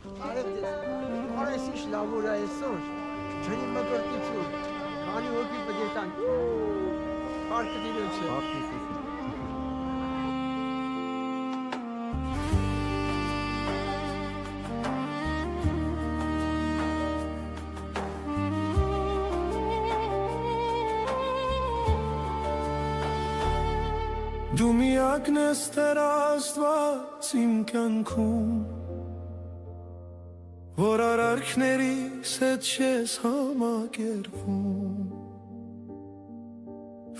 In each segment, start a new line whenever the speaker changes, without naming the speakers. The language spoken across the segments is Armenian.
Արև ձեզ, արես ինչ լավ որ այսօր, ջրի մկրտություն, քանի հոգի պգետան, հարկը դիրոց է։
Դու միակն ես Տեր Աստված իմ կյանքում, որ արարքներիս հետ ես համակերպվում,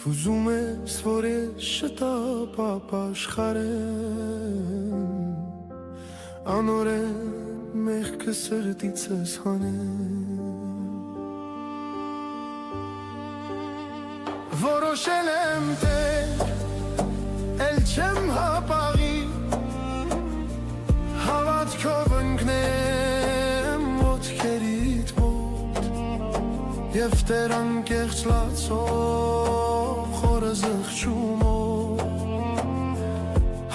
ուզում ես, որ ես շտապ աշխարհեմ, անօրեն մեղքը սրտից ես հանեմ, որոշել եմ Տեր, էլ չեմ հապաղի, հավատքով ընկնեմ ոտքերիդ մոտ, և Տեր անկեղծ լացով խորը զղջումով,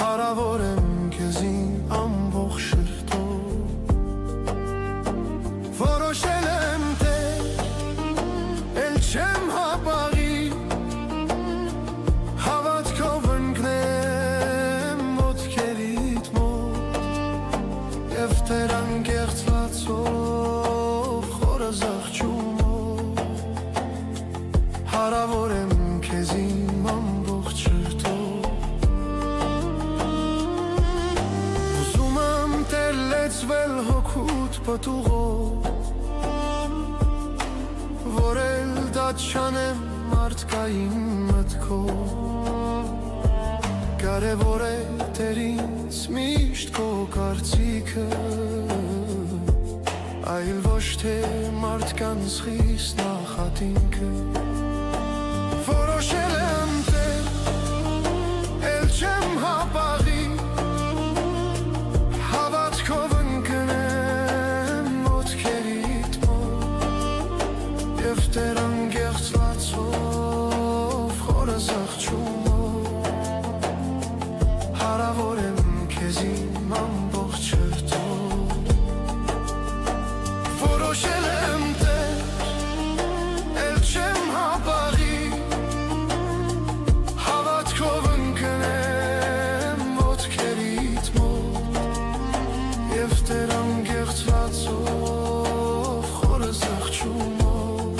հարավոր եմ քեզին ամբողջ շրթով, որոշել եմ Տեր, էլ չեմ հապաղի, Տեր անկեղծ լացով խորը զղջումով, հարավոր եմ քեզին ամբողջ շրթով, ուզում եմ Տեր լեցվել հոգուդ պտուղով, որ էլ դատ չանեմ մարդկային մտքով, կարևոր է Տեր ինձ միշտ քո կարծիքը, այլ ոչ թե մարդկանց խիստ նախատինքը, որոշել եմ Տեր, էլ չեմ հապաղի, հավատքով ընկնեմ ոտքերիդ մոտ, և Տեր անկեղծ լացով խորը զղջումով, հարավոր եմ քեզին ամբողջ շրթով, որոշել եմ Տեր, էլ չեմ հապաղի, հավատքով ընկնեմ ոտքերիդ մոտ, և Տեր անկեղծ լացով խորը զղջումով,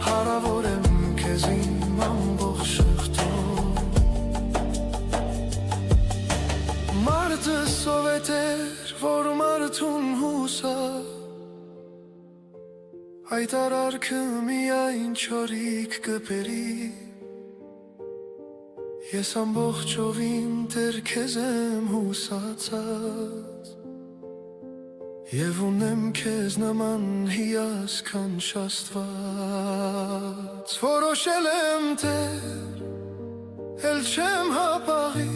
հարավոր եմ քեզին ամբողջ շրթով, մարդը սովետ էր, որ մարդուն հուսա, այդ արարքը միայն չորիկ կբերի, ես ամբողջովին Տեր քեզ եմ հուսացած, և ունեմ քեզ նման հիասքանչ Աստված, որոշել եմ Տեր, էլ չեմ հապաղի,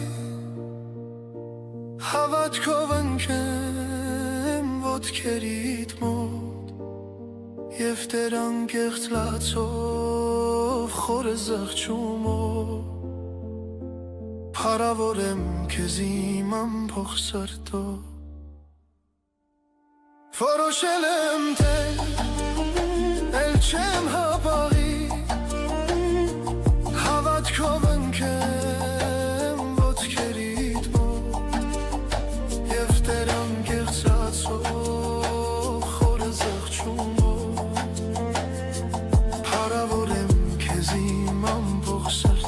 հավատքով ընկնեմ ոտքերիդ մոտ, և Տեր անկեղծ լացով խորը զղջումով, հարավոր եմ քեզին ամբողջ սրտով, որոշել եմ Տեր, էլ չեմ հապաղի, հավատքով ընկնեմ ոտքերիդ մոտ, և Տեր անկեղծ լացով խորը զղջումով, հարավոր եմ քեզին ամբողջ սրտով,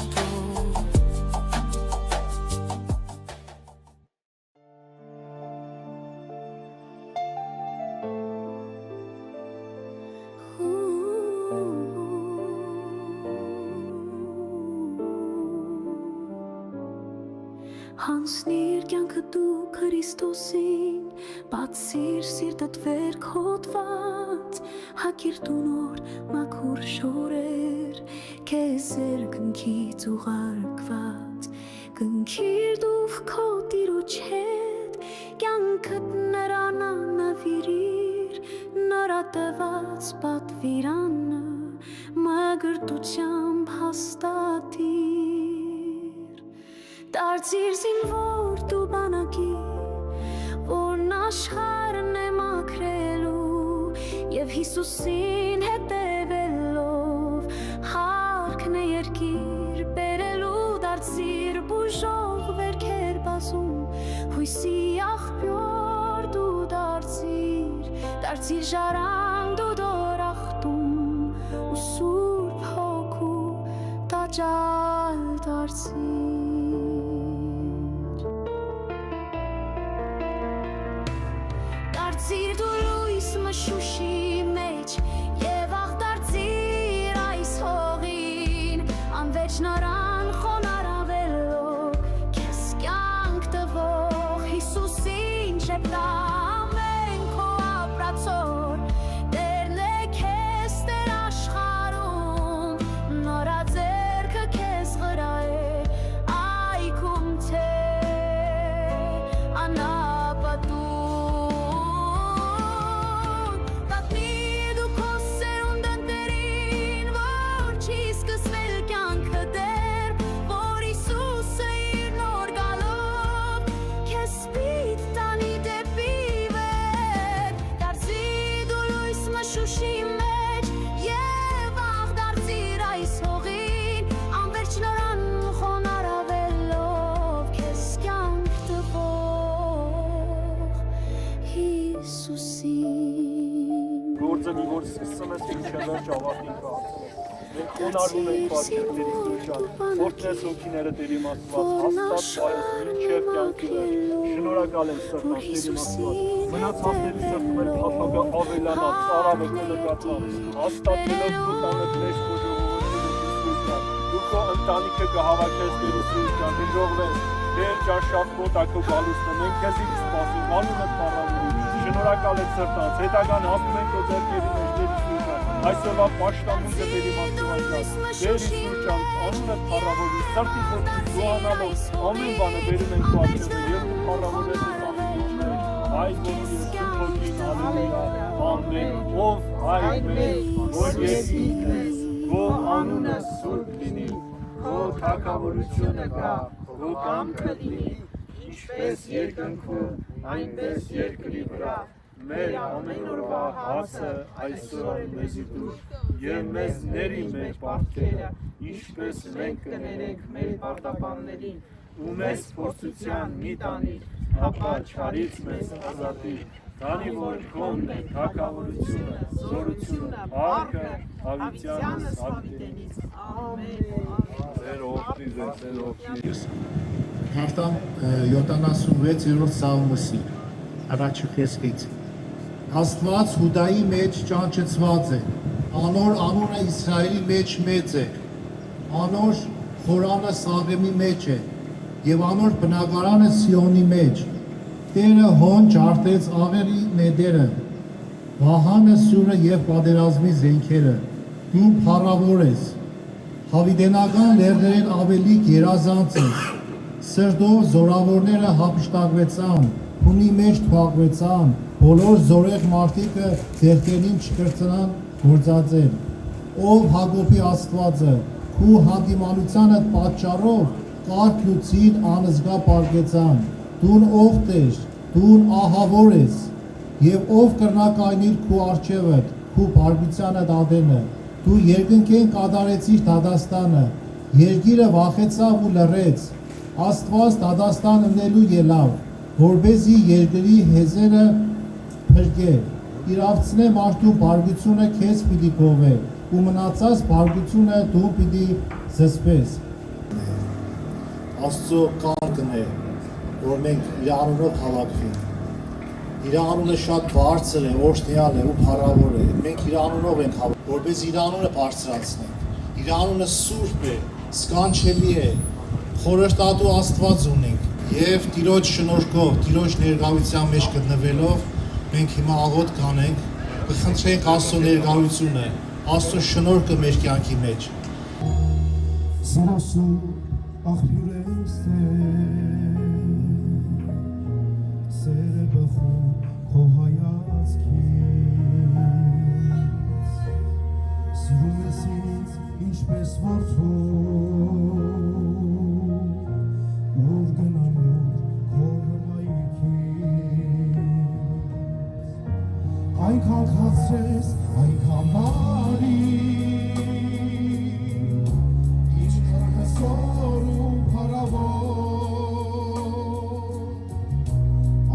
Հանցնիր կյանքը դու Քրիստոսին, բացիր սիրտդ վերք հոդված, հագիր դու նոր մաքուր շորեր, քեզ երկնքից ուղարկված, կնքիր դու քո Տիրոջ հետ, կյանքդ նրան անավիրիր, նրա տված պատվիրանը մգրտությամբ հաստատիր, դարձիր զինվոր դու բանակի, որ նա աշխարհն է մաքրելու եւ Հիսուսին հետևելով հարքն է երկիր բերելու դարձիր բուժող վերքեր բազում հույսի աղբյուր դու դարձիր ժառանգ դու դորախտում ու սուրբ հոգու տաճար Դարձիր դու լույս մշուշի մեջ եւ աղ դարձիր այս հողին անվերջ նորան խոնարհվելով քեզ կյանք տվող Հիսուսին շեպտա ամեն քո ապրածոր Տերն է քեզ Տեր աշխարհում նորաձեռքը քեզ վրա է այքում թե անապատու
Գործը մի որ սկսում ես ինքնավար ճավախին կացնել։ Մենք կոնարվում ենք պատկերների սուշան, որտես հոգիները Տերի Աստված, հաստատ պայոս մինչև կյանքի վերջ, շնորհակալ եմ սրտան Տերի Աստված, մնացածների սրտում էլ փափագա ավելանա, ծարավը կնկատա, հաստատելով դու տանդ մեզ քո ժողովրդի Հիսուսյան, դու քո ընտանիքը կհավաքես Տեր Հիսուսյան, դժողվես, Տեր ճաշակ մոտակո գալուստը, մենք քեզից սպասում, անունդ փառավորում, շնորհակալ եմ սրտանց, հետագան հասնում ենք քո ձեռքերի մեջ Տեր Հիսուսյան, այսօրվա պաշտամունքը Տերի Աստված, Տեր Հիսուսյան, անունդ փառավորի, սրտի ոգուց գոհանալով, ամեն բանը բերում ենք քո առջև եւ դու փառավորես այս ամենի մեջ, այ Տեր Հոգին, հալելույա, ամեն, ով այ մեր, որ երկինքն ես, քո անունը սուրբ լինի, քո թագավորությունը գա, քո կամքը լինի, ինչպես երկնքում, այնպես երկրի վրա, մեր ամեն օրվա հացը այսօր մեզի տուր, եւ մեզ ների մեր պարտքերը, ինչպես մենք կներենք մեր պարտապաններին, ու մեզ փորձության մի տանիր, ապա չարից մեզ ազատիր, քանի որ քոնն է թագավորությունը, զորությունը, փառքը, հավիտյանս աղբյուրից, ամեն,
Հաղթամ 76-րդ սաղմոսի, առաջի խեսքից, Աստված հուդայի մեջ ճանչեցված է, անոր անունը Իսրայելի մեջ մեծ է, անոր խորանը Սաղեմի մեջ է, և անոր բնակարանը Սիոնի մեջ, Տերը հոն ջարդեց աղերի նեդերը, վահանը սյուրը և պատերազմի զենքերը, դու փառավոր ես, հավիտենական լեռներեն ավելի գերազանց ես, սրդով զորավորները հափշտակվեցան, փունի մեջ թողվեցան, բոլոր զորեղ մարդիկը ձեռքերին չկրծնան գործածել, ով Հակոբի Աստվածը, քու հանդիմանությանդ պատճառով կարգ լուծին անզգա պարգեցան, դուն ողջ ես, դուն ահավոր ես, և ով կրնակայնիր քու առջևդ, քու բարգությանդ ադենը, դու երկնքեն կատարեցիր դադաստանը, երկիրը վախեցավ ու լռեց, Աստված դադաստան ընելու ելավ, որբեզի երկրի հեզերը փրկե, իրավցնե մարդու բարգությունը քեզ պիտի գովե, ու մնացած բարգությունը դու պիտի զսպես։ Աստծո կարգն է, որ մենք իր անունով հավաքվենք։ Իր անունը շատ բարձր է, օրհնյալ է ու փառավոր է։ Մենք իր անունով ենք հավաքվում, որպես իր անունը բարձրացնենք։ Իր անունը սուրբ է, սքանչելի է, խորհրդատու Աստված ունենք եւ Տիրոջ շնորհքով, Տիրոջ ներկայության մեջ գտնվելով մենք հիմա աղոթ կանենք, կխնդրենք Աստծո ներկայությունը, Աստծո շնորհքը մեր կյանքի մեջ։
Սիրասու աղբյուր ես սերը բխում քո հայացքից, սիրում ես ինձ ինչպես որդու, որ գնամ քո հմայքից,
այնքան խացրես, այնքան բարի, ինչքան հսոր ու փառավոր,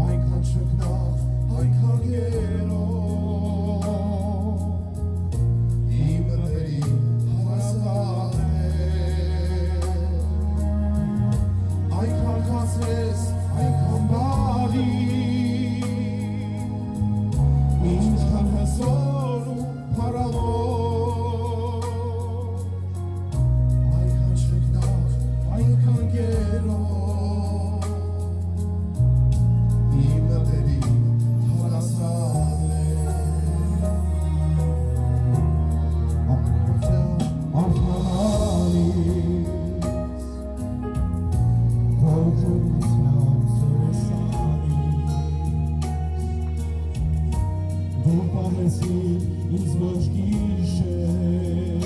այնքան շքնաղ, այնքան գերով, իմ մտերի հարազատ է, այնքան խացրես, այնքան բարի, ինչքան հզոր ու փառավոր, այնքան շքնաղ, այնքան գերով, իմ մտերի հարազատ է, ինձ ոչ գիշեր,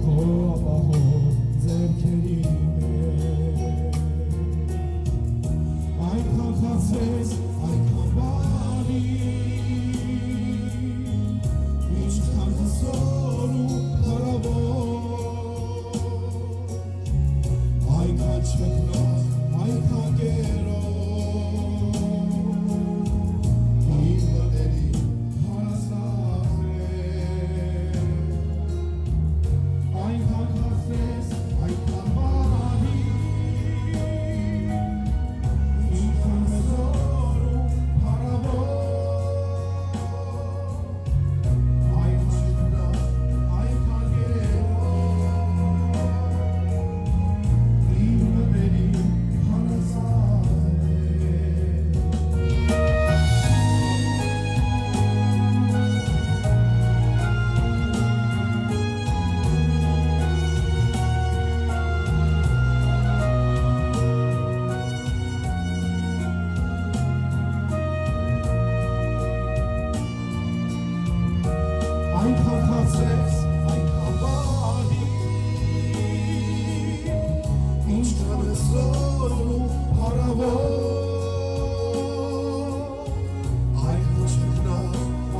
քո ապահով ձեռքերի մեջ, այնքան խացրես, այնքան բարի, ինչքան հզոր ու փառավոր, այնքան շքնաղ, այնքան գերով, այնքան խացրես, այնքան բարի, ինչքան հզոր ու փառավոր, այնքան շքնաղ,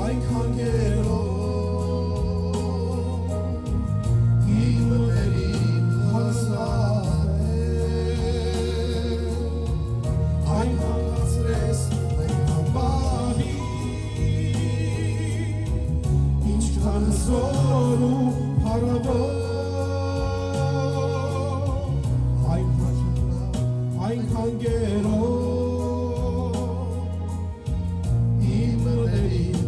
այնքան գերով, իմ մտերիմ հարազատ է, այնքան խացրես, այնքան բարի, ինչքան հզոր ու փառավոր, այնքան շքնաղ, այնքան գերով, իմ մտերիմ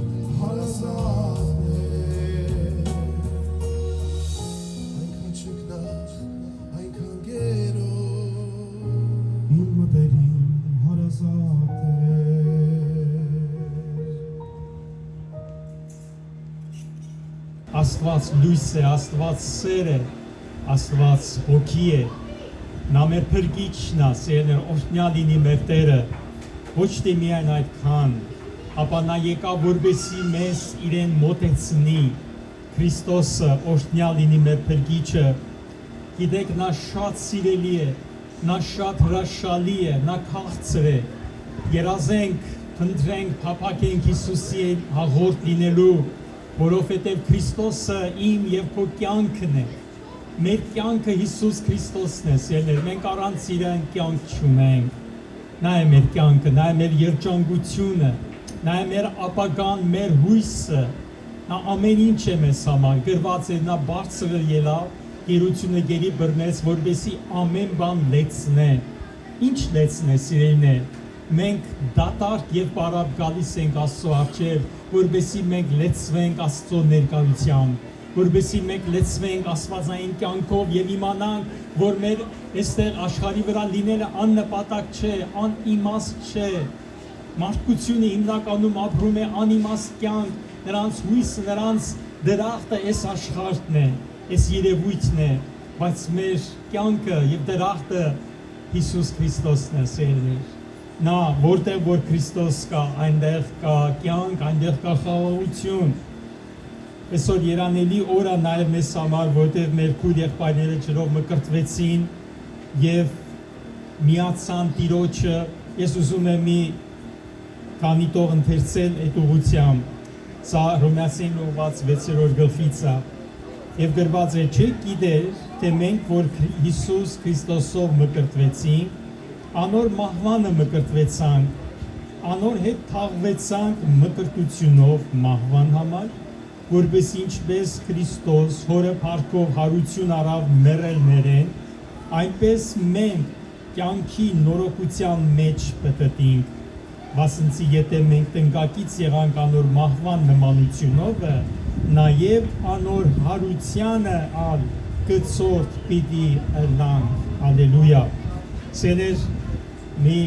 հարազատ է, այնքան շքնաղ, այնքան գերով, իմ մտերիմ հարազատ է։
Աստված լույս է, Աստված սեր է, Աստված հոգի է, նա մեր փրկիչն է, սերներ օրհնյալ լինի մեր Տերը, ոչ թե միայն այդքան, ապա նա եկավ որպեսզի մեզ իրեն մոտեցնի, Քրիստոսը օրհնյալ լինի մեր փրկիչը, գիտեք նա շատ սիրելի է, նա շատ հրաշալի է, նա քաղցր է, երազենք, փնտրենք, փափագենք Հիսուսի հաղորդ լինելու, որովհետև Քրիստոսը իմ և քո կյանքն է, մեր կյանքը Հիսուս Քրիստոսն է, սիրելիներ, մենք առանց իրեն կյանք չունենք, նա է մեր կյանքը, նա է մեր երջանկությունը, նա է մեր ապագան, մեր հույսը, նա ամեն ինչ է մեզ համար, գրված է, նա բարձր ելավ, գերությունը գերի բռնեց, որպեսզի ամեն բան լեցնե, ինչ լեցնե, սիրելիներ, մենք դատարկ և պարապ գալիս ենք Աստծո առջև, որպեսզի մենք լեցվենք Աստծո ներկայությամբ, որպեսզի մենք լեցվենք աստվածային կյանքով և իմանանք, որ մեր այստեղ աշխարհի վրա լինելը աննպատակ չէ, անիմաստ չէ, մարդկությունը հիմնականում ապրում է անիմաստ կյանք, նրանց հույսը, նրանց դրախտը այս աշխարհն է, այս երևույթն է, բայց մեր կյանքը և դրախտը Հիսուս Քրիստոսն է, սիրելիներ։ Նա որտեղ որ Քրիստոս կա, այնտեղ կա կյանք, այնտեղ կա խաղաղություն։ Այսօր երանելի օրը նաև մեզ համար, որտեղ մեր քույր եղբայրները ջրով մկրտվեցին և միացան Տիրոջը, ես ուզում եմ մի քանի տող ընթերցել այդ ուղղությամբ։ Սա Հռոմեացին ուղղված 6-րդ գլխից է։ Եվ գրված է, չէ գիտեր, թե մենք, որ Հիսուս Քրիստոսով մկրտվեցինք, անոր մահվանը մկրտվեցանք, անոր հետ թաղվեցանք մկրտությունով մահվան համար, որպես ինչպես Քրիստոս հորը փառքով հարություն առավ մեռելներեն, այնպես մենք կյանքի նորոգության մեջ պտտինք, վասնցի եթե մենք տնկակից եղանք անոր մահվան նմանությունով, նաև անոր հարությանը ալ կծորդ պիտի ըլլանք, հալելույա։ Սեներ մի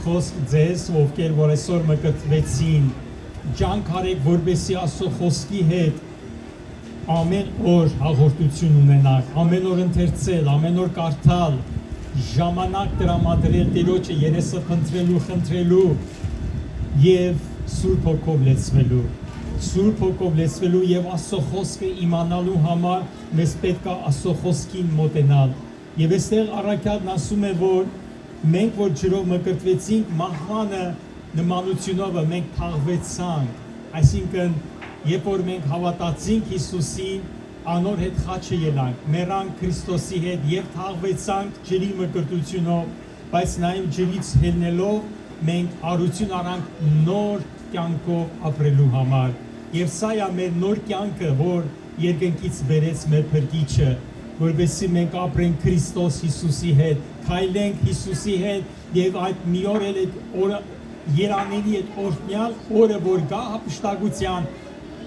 խոսք ձեզ, ովքեր որ այսօր մկրտվեցին, ջանք արեք, որպեսզի Աստծո խոսքի հետ ամեն օր հաղորդություն ունենաք, ամեն օր ընթերցել, ամեն օր կարդալ, ժամանակ տրամադրել Տերոջը երեսը խնդրելու եւ Սուրբ Հոգով լեցվելու։ Սուրբ Հոգով լեցվելու եւ Աստծո խոսքը իմանալու համար մեզ պետք է Աստծո խոսքին մոտենալ։ Եվ այստեղ առաքյալն ասում է, որ մենք որ ջրով մկրտվեցինք, մահվանը նմանությունով մենք թաղվեցանք, այսինքն երբ որ մենք հավատացինք Հիսուսին, անոր հետ խաչը ելանք, մեռանք Քրիստոսի հետ եւ թաղվեցանք ջրի մկրտությունով, բայց նաեւ ջրից ելնելով մենք արություն առանք նոր կյանքով ապրելու համար։ Եվ սա է մեր նոր կյանքը, որ երկնքից բերեց մեր Փրկիչը, որովհետեւ մենք ապրենք Քրիստոս Հիսուսի հետ, քայլենք Հիսուսի հետ եւ այդ մի օր էլ այդ օրը երանելի այդ օրհնյալ օրը, որ գա հափշտակության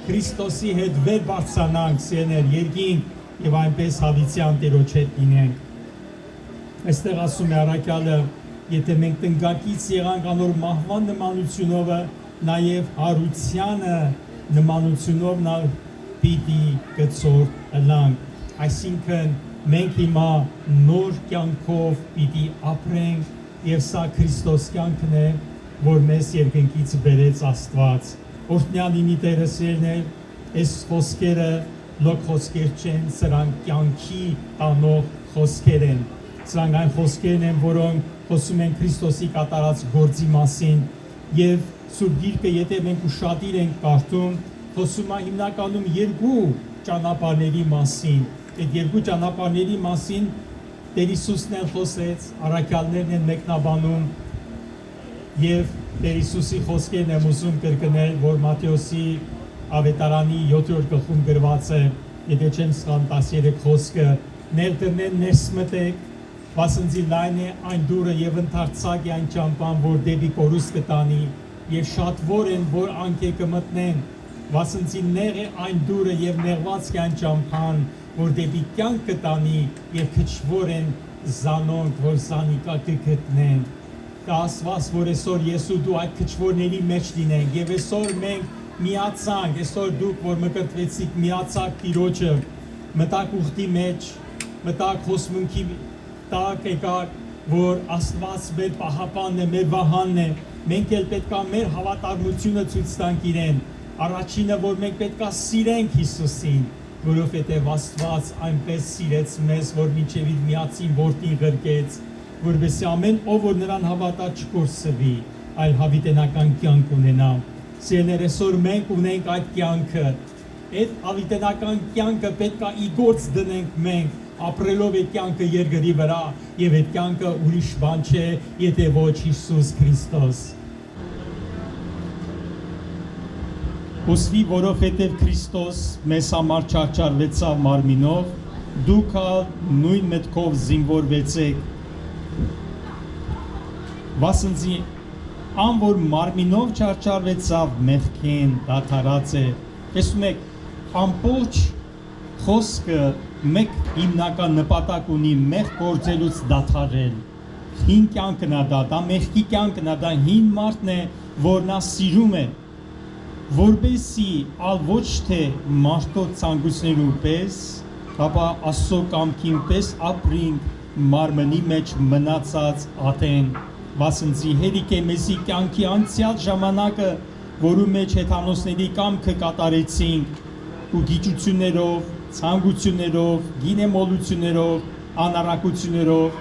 Քրիստոսի հետ վեր բարձրանանք, սեներ, երկինք եւ այնպես հավիտյան Տերոջ հետ լինենք։ Այստեղ ասում է առաքյալը, եթե մենք տնկակից եղանք անոր մահվան նմանությունով, նաեւ հարությանը նմանությունով նա պիտի կծորդ ըլլանք։ Այսինքն մենք հիմա նոր կյանքով պիտի ապրենք եւ սա Քրիստոս կյանքն է, որ մեզ երկնքից բերեց Աստված։ Օրհնյալ լինի Տերը սերներ, այս խոսքերը լոկ խոսքեր չեն, սրանք կյանքի տանող խոսքեր են։ Սրանք այն խոսքերն են, որոնք խոսում են Քրիստոսի կատարած գործի մասին եւ Սուրբ Գիրքը, եթե մենք ուշադիր ենք կարդում, խոսում է հիմնականում երկու ճանապարհների մասին։ Այդ երկու ճանապարհների մասին Տեր Հիսուսն էլ խոսեց, առաքյալներն են մեկնաբանում եւ Տեր Հիսուսի խոսքերն եմ ուզում կրկնել, որ Մատթեոսի ավետարանի 7-րդ գլխում գրված է, եթե չեմ սխալ 13 խոսքը, ներդրնեն ներս մտեք, վասնզի լայն է այն դուրը եւ ընդարձակ է այն ճամփան, որ դեպի կորուստ կտանի, եւ շատ որ են, որ անկե կմտնեն, վասնզի նեղ է այն դուրը եւ նեղված է այն ճամփան, որ դեպի կյանք կտանի, եւ քչվոր են զանոնք, որ զանիկա կգտնեն։ Ասված, որ այսօր ես ու դու այդ քչվորների մեջ լինենք եւ այսօր մենք միացանք, այսօր դուք որ մկրտվեցիք միացաք Տիրոջը, մտակ ուխտի մեջ, մտակ խոսմունքի տակ եկաք, որ Աստված մեր պահապանն է, մեր վահանն է, մենք էլ պետքա մեր հավատարմությունը ցույց տանք իրեն։ Առաջինը, որ մենք պետքա սիրենք Հիսուսին, որովհետեւ Աստված այնպես սիրեց մեզ, որ մինչեւ իր միածին որդին ղրկեց, որովհետեւ ամեն ով որ նրան հավատա չկորսվի, այլ հավիտենական կյանք ունենա։ Սիրելիներ, այսօր մենք ունենք այդ կյանքը։ Այդ հավիտենական կյանքը պետքա ի գործ դնենք մենք, ապրելով այդ կյանքը երկրի վրա, եւ այդ կյանքը ուրիշ բան չէ, եթե ոչ Հիսուս Քրիստոս։ Ոսվի, որովհետև Քրիստոս մեզ համար չարչարվեցավ մարմինով, դուք նույն մտքով զինվորվեցեք, վասնզի ան որ մարմինով չարչարվեցավ մեղքին դադարած է։ Տեսնում եք, ամբողջ խոսքը մեկ հիմնական նպատակ ունի մեղք գործելուց դադարել։ Հին կյանքն է դա մեղքի կյանքն է, դա հին մարդն է, որ նա սիրում է, որպեսզի ալ ոչ թե մարդոց ցանկություններու պես, ապա Աստծո կամքին պես ապրենք մարմնի մեջ մնացած ատեն, վասնզի հերիք է մեզի կյանքի անցյալ ժամանակը, որու մեջ հեթանոսների կամքը կատարեցինք ու գիճություններով, ցանկություններով, գինեմոլություններով, անառակություններով,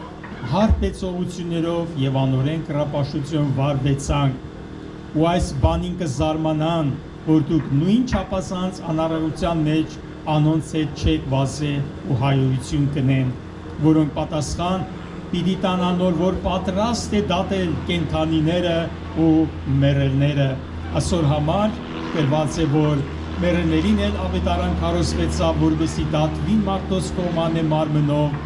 հարբեցողություններով եւ անօրեն կռապաշտություն վարվեցանք։ ու այս բանին կզարմանան, որ դուք նույն չափազանց անարարության մեջ անոնց հետ չեք վազե ու հայրություն կնեն, որոնք պատասխան պիտի տանան որ պատրաստ է դատել կենթանիները ու մեռելները։ Այսօր համար գրված է, որ մեռելներին էլ ավետարան քարոզվեցավ, որպեսզի դատվին մարդոց կողմանը մարմնով,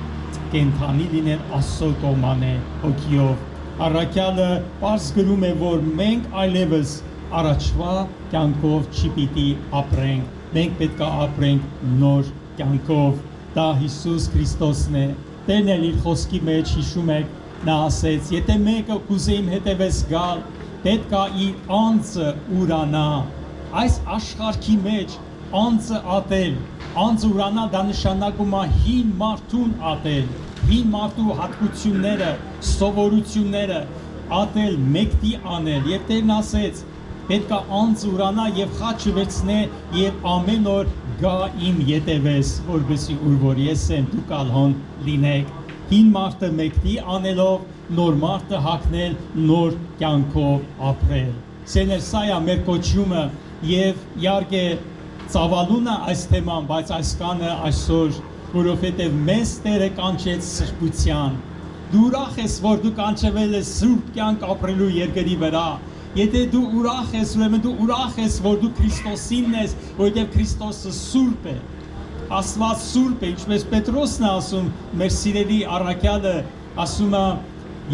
կենթանի լինեն Աստծո կողմանը հոգիով։ Առաքյալը պարզ գրում է, որ մենք այլևս առաջվա կյանքով չի պիտի ապրենք, մենք պետք է ապրենք նոր կյանքով։ Դա Հիսուս Քրիստոսն է։ Տերն էլ իր խոսքի մեջ հիշում եք, նա ասեց. եթե մեկը կուզե իմ հետևես գալ, պետք է իր անձը ուրանա։ Այս աշխարհի մեջ անձը ատել, անձը ուրանալ դա նշանակում է հին մարդուն ատել, հին մարդու հատկությունները, սովորությունները ատել, մեկտի անել։ Եվ Տերն ասեց. պետք է անձը ուրանա եւ խաչը վերցնե եւ ամեն օր գա իմ ետևես, որովհետեւ ուր որ ես եմ, դուք ալհոն լինեք։ Հին մարդը մեկտի անելով, նոր մարդը հագնել, նոր կյանքով ապրել։ Սեներ սա է մեր կոչումը եւ իհարկե ծավալունը այս թեման, բայց այս կանը այսօր, որովհետեւ մեզ Տերը կանչեց սրբության։ Դու ուրախ ես, որ դու կանչվել ես սուրբ կյանք ապրելու երկրի վրա։ Եթե դու ուրախ ես, ուրեմն դու ուրախ ես, որ դու Քրիստոսինն ես, որովհետև Քրիստոսը սուրբ է։ Աստված սուրբ է, ինչպես Պետրոսն է ասում, մեր սիրելի առաքյալը ասում է,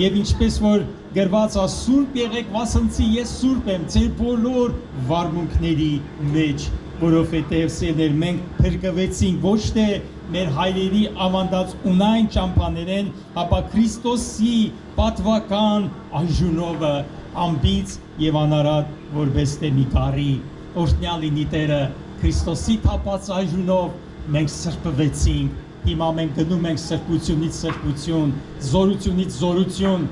եւ ինչպես որ գրված է, սուրբ եղեք, վասնցի ես սուրբ եմ, ձեր բոլոր վարմունքների մեջ, որովհետև սերներ մենք փրկվեցինք ոչ թե մեր հայրերի ավանդած ունայն ճամփաներեն, ապա Քրիստոսի պատվական այժունովը ամբից եւ անարատ որպես թե մի կարի օրհնյալ լինի Տերը Քրիստոսի թափած այժունով մենք սրբվեցինք հիմա մենք գնում ենք սրբությունից սրբություն զորությունից զորություն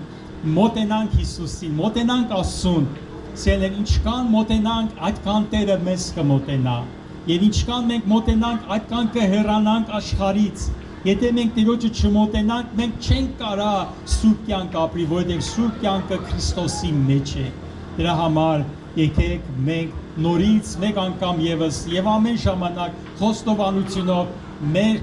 մոտենանք Հիսուսին մոտենանք Աստծուն սերներ ինչքան մոտենանք այդքան Տերը մեզ կմոտենա եւ ինչքան մենք մոտենանք այդքան կհեռանանք աշխարհից Եթե մենք Տիրոջը չմոտենանք, մենք չենք կարա սուրբ կյանք ապրի, որովհետև սուրբ կյանքը Քրիստոսի մեջ է։ Դրա համար եկեք մենք նորից մեկ անգամ եւս եւ ամեն ժամանակ խոստովանությունով մեր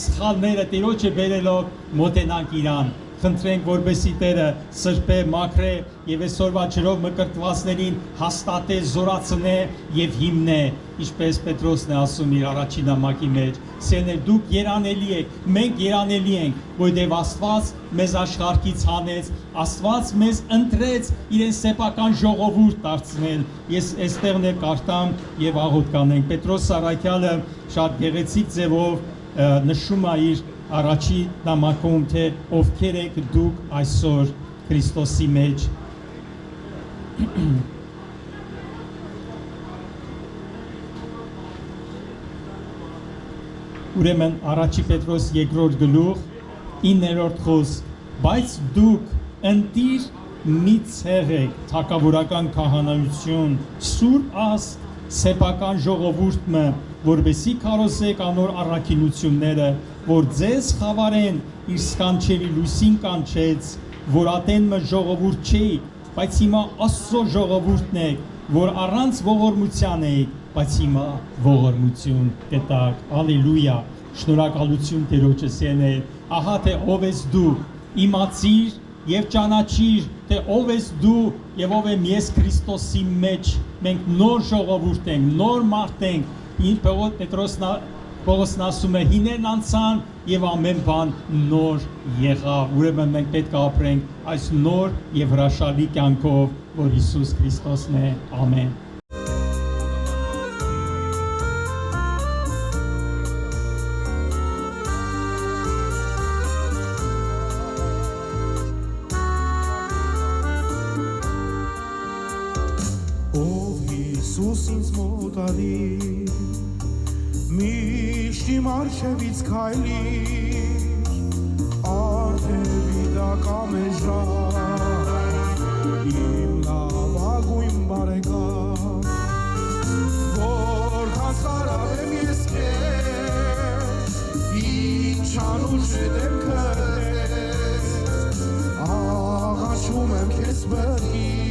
սխալները Տիրոջը բերելով մոտենանք իրան։ Խնդրենք, որպեսզի Տերը սրբե, մաքրե եւ այսօրվա ջրով մկրտվածներին հաստատե, զորացնե եւ հիմնե, ինչպես Պետրոսն է ասում իր առաջին նամակի մեջ։ Սերներ դուք երանելի եք, մենք երանելի ենք, որովհետեւ Աստված մեզ աշխարհից հանեց, Աստված մեզ ընտրեց իրեն սեփական ժողովուրդ դարձնել։ Ես այստեղ ներ կարդամ եւ աղոթ կանենք։ Պետրոս առաքյալը շատ գեղեցիկ ձևով նշում է իր առաջի նամակում թե ովքեր եք դուք այսօր Քրիստոսի մեջ Ուրեմն առաջի Պետրոս 2-րդ գլուխ 9-րդ խոսք բայց դուք ընտիր մի ցեղեք թագավորական քահանայություն սուրբ աստ սեփական ժողովուրդը որովհետեւ քարոզեք անոր առաքինությունները որ ձեզ խավարեն իր սկանչելի լույսին կանչեց որ ատենը ժողովուրդ չի բայց հիմա Աստծո ժողովուրդն եք որ առանց ողորմության եք բայց հիմա ողորմություն կտակ հալելույա շնորհակալություն Տերոջս ելներ ահա թե ով ես դու իմացիր եւ ճանաչիր թե ով ես դու եւ ով եմ ես Քրիստոսի մեջ մենք նոր ժողովուրդ ենք նոր մարդ ենք Ինչ Պողոսն ասում է հիներն անցան եւ ամեն բան նոր եղավ ուրեմն մենք պետք է ապրենք այս նոր եւ հրաշալի կյանքով որ Հիսուս Քրիստոսն է ամեն
Ով Հիսուս ինձ մոտալի Միշտ իմ արջևից քայլիր Արդևի դակամ է ժար Իմ լավագույն բարեկամ Որքան սարավ եմ ես քեզ Ինչ անուշ եմ քեզ Աղաչում եմ քեզ բրգիր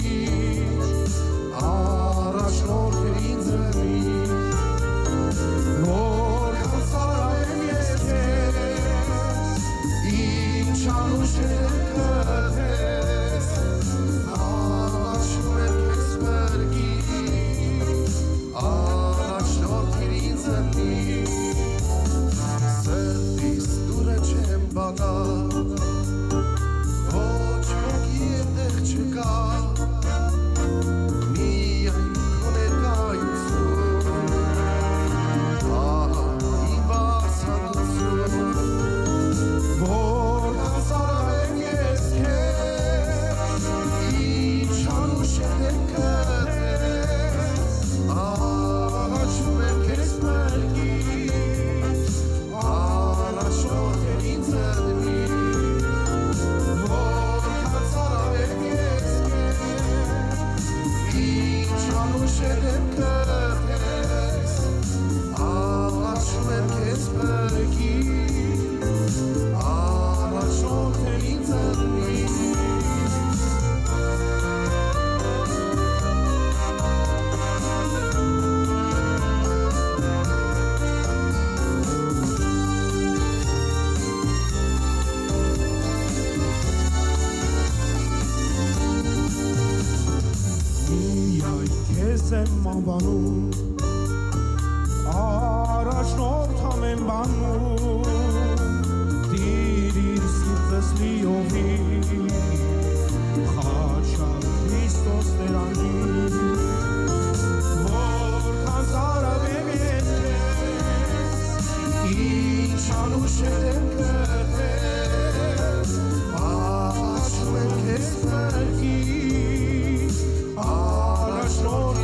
Անուշ եմ կրտես Աղաչում եմ կեզ բրգի Առաջորդ եմ ինձ ընմի եմ անվանում առաջնորդ ամեն բանում դիրիր սիրտս լիովի խաչալ Քրիստոս Տերանի որքան զարավեմ ես քեզ ինչ անուշեր եմ կրտես աղաչում եմ քեզ բրգի առաջնորդ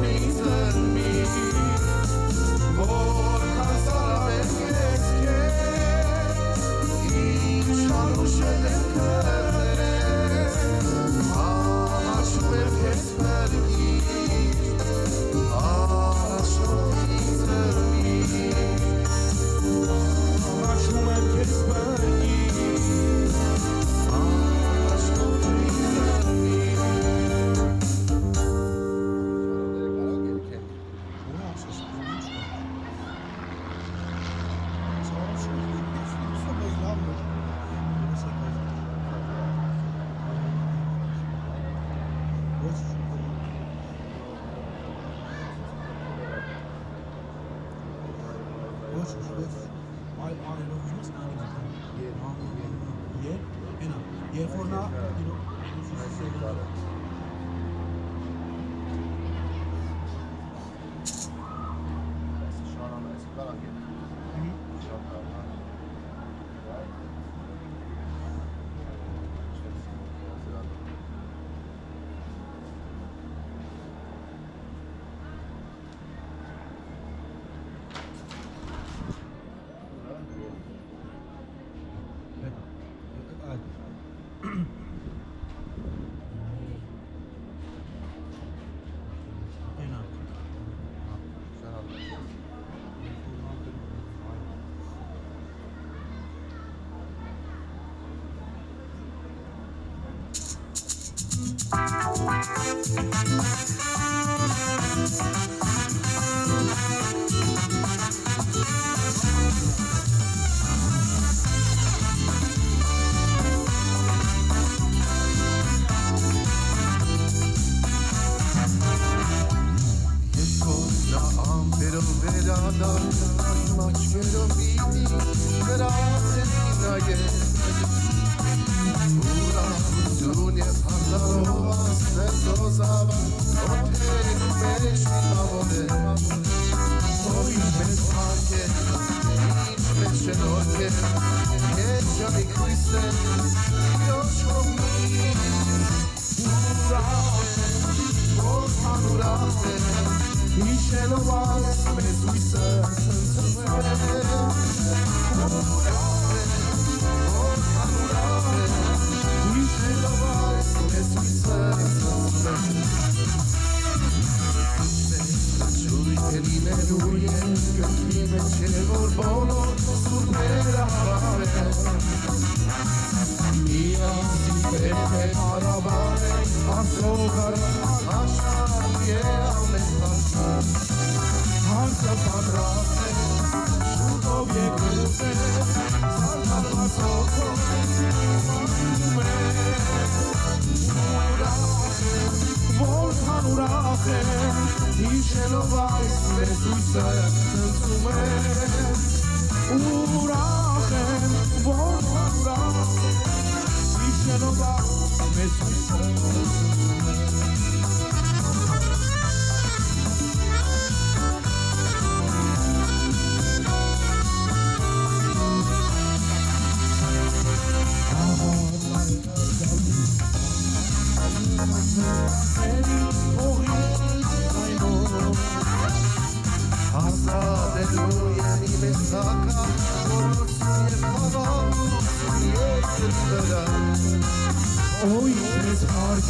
Oi, it's hard,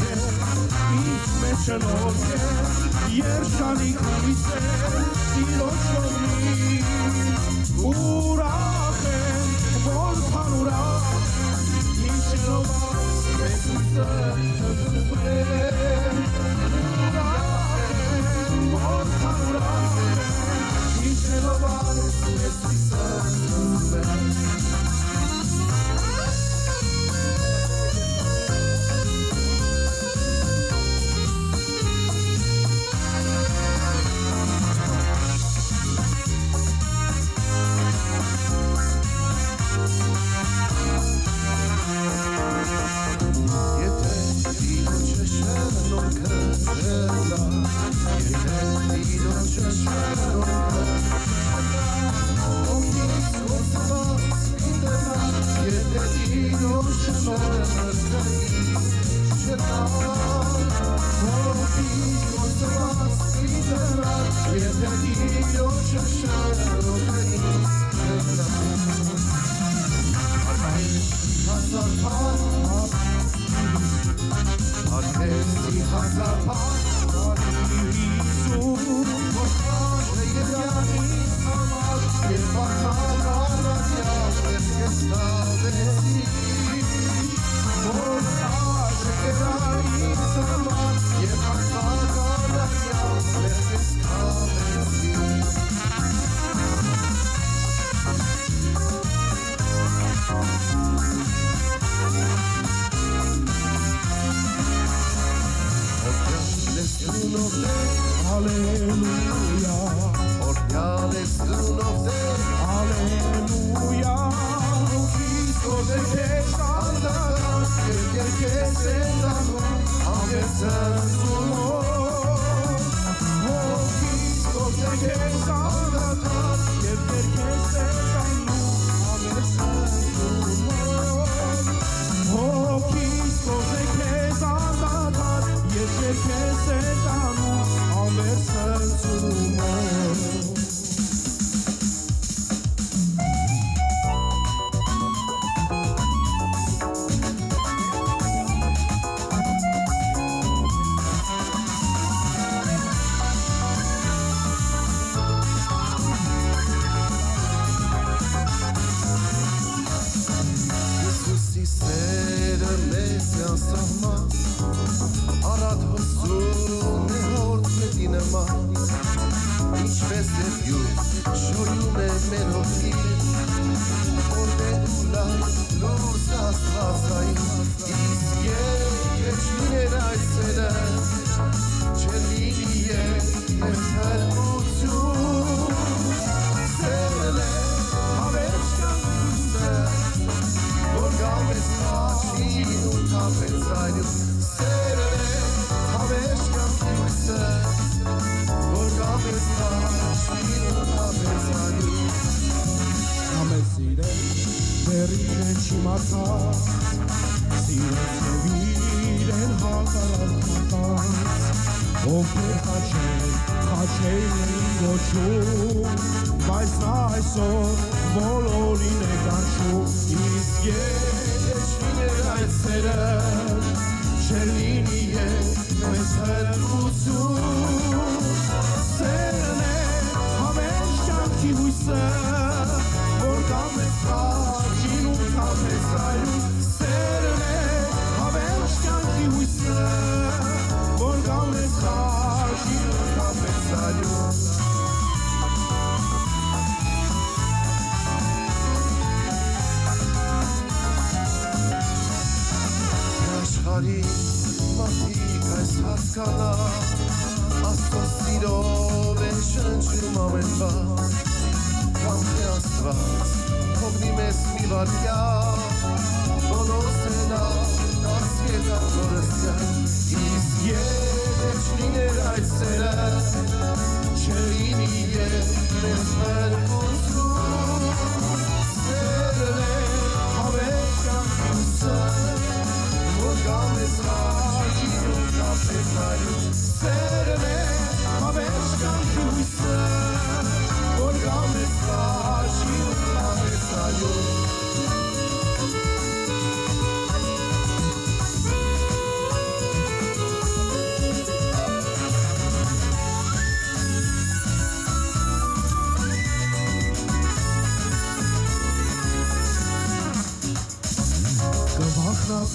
it's mission, Երջանիկ հույսեր Տիրոջ կողմից Ուրախ են, որքան ուրախ Մինչերով այս մեծ հույսը թվեր Ուրախ են, որքան ուրախ Մինչերով այս մեծ հույսը թվեր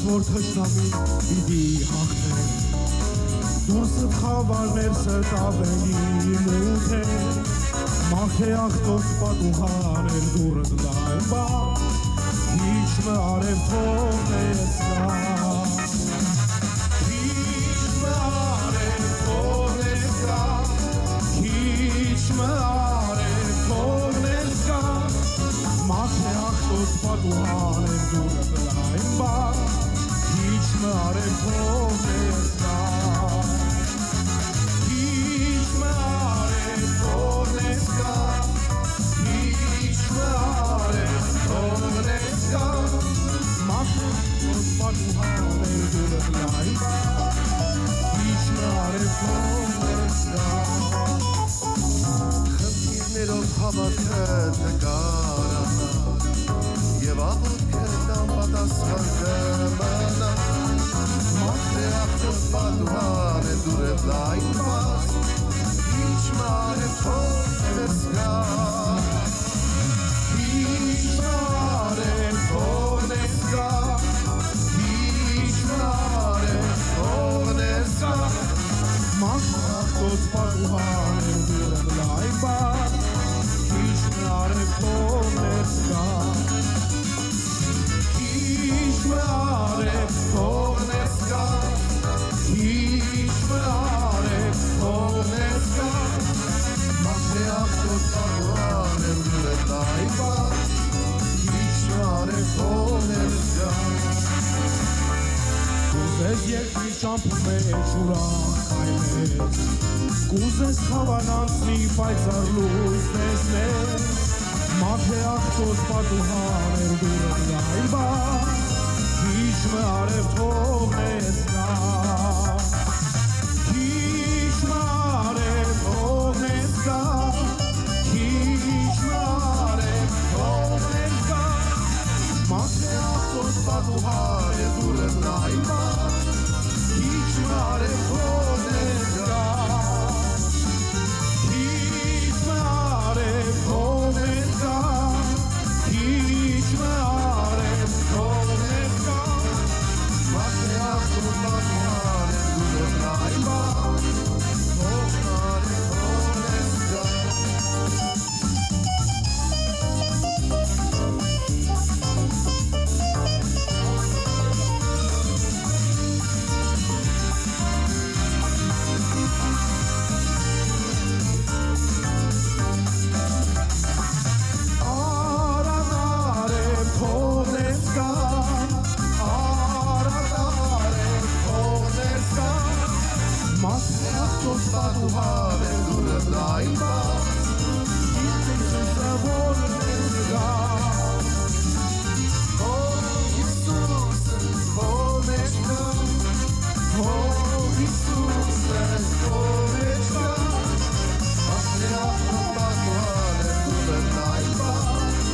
որ թշնամին պիտի հաղթեր Դուրսդ խավարներ սրտ ավելի մութ է Մաղթե աղթոց պատուհաներ դուրդ լայն բա Հիչ մը արև թողնես գա Հիչ մը արև թողնես գա Հիչ մը արև թողնես գա Մաղթե աղթոց պատուհաներ դուրդ լայն բա Հիչ մը արև թողնես գա Խնդիրներով հավատքը նկարանա Եվ աղոթքերն անպատասխան կմնա Մաղթե աղթոց պատուհան է դուրև լայն բաց Ինչ մարև թողնես գա Ինչ մարև թողնես գա Ինչ մարև թողնես գա Մաղթե աղթոց պատուհան է դուրև լայն բաց Ինչ մարև թողնես գա Ինչ մարև թողնես գա Ինչ մարև թողնես գա Մաղթե աղթոց պատուհան է դուրև լայն բաց Ինչ մարև թողնես գա Կուզես երկրի ճամփու մեջ ուրախ այլես Կուզես խավանանցնի պայծառ լույս տեսնես Մաղթե աղթոց պատուհաներ դուրդ լայն բաց Հիչ մը արև թողնես գա Հիչ մը արև թողնես գա Հիչ մը արև թողնես գա Մաղթե աղթոց պատուհաներ դուրդ լայն բաց Հիչ մը արև թողնես գա Հիչ մը արև թողնես գա Հիչ մը արև թողնես գա Մաղթե աղթոց պատուհաներ դուրդ լայն բաց Թողնես գա Արադարև թողնես գա Արադարև թողնես գա Մաղթե աղթոց պատուհաներ դուրդ լայն բաց Հիսուսը որնես գա Ո Հիսուսը որնես գա Ո Հիսուսը որնես գա Մաղթե աղթոց պատուհաներ դուրդ լայն բաց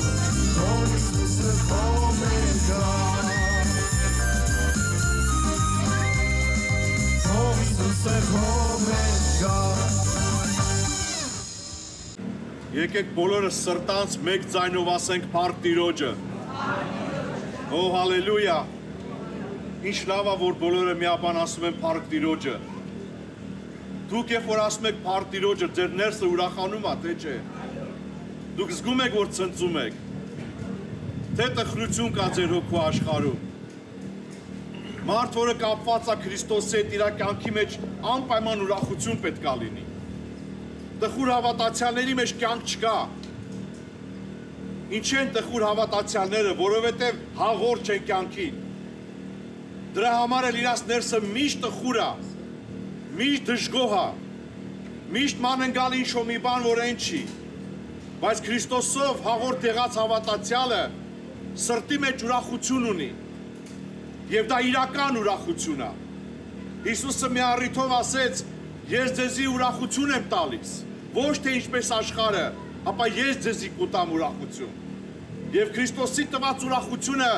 Ո Հիսուսը որնես գա Ո Հիսուսը որնես գա
Եկեք բոլորը սրտանց մեկ ձայնով ասենք Փառք Տիրոջը։ Օ հալելույա։ Ինչ լավ է որ բոլորը միաբան ասում են Փառք Տիրոջը։ Դուք երբ որ ասում եք Փառք Տիրոջը, ձեր ներսը ուրախանում է, թե չէ։ Դուք զգում եք որ ցնծում եք։ Թե տխրություն կա ձեր հոգու աշխարհում։ Մարդ որը կապված է Քրիստոսի հետ իր կյանքի մեջ անպայման ուրախություն պետք է լինի։ Տխուր հավատացյալների մեջ կյանք չկա։ Ինչ են տխուր հավատացյալները, որովհետև հաղորդ չեն կյանքին։ Դրա համար էլ իրաց ներսը միշտ տխուր է, միշտ դժգոհ է, միշտ մանընկալ ինչ-որ մի բան, որ այն չի։ Բայց Քրիստոսով հաղորդ եղած հավատացյալը սրտի մեջ ուրախություն ունի։ Եվ դա իրական ուրախություն է։ Հիսուսը մի առիթով ասեց. Ես ձեզի ուրախություն եմ տալիս, ոչ թե ինչպես աշխարհը, ապա ես ձեզի կուտամ ուրախություն։ Եվ Քրիստոսի տված ուրախությունը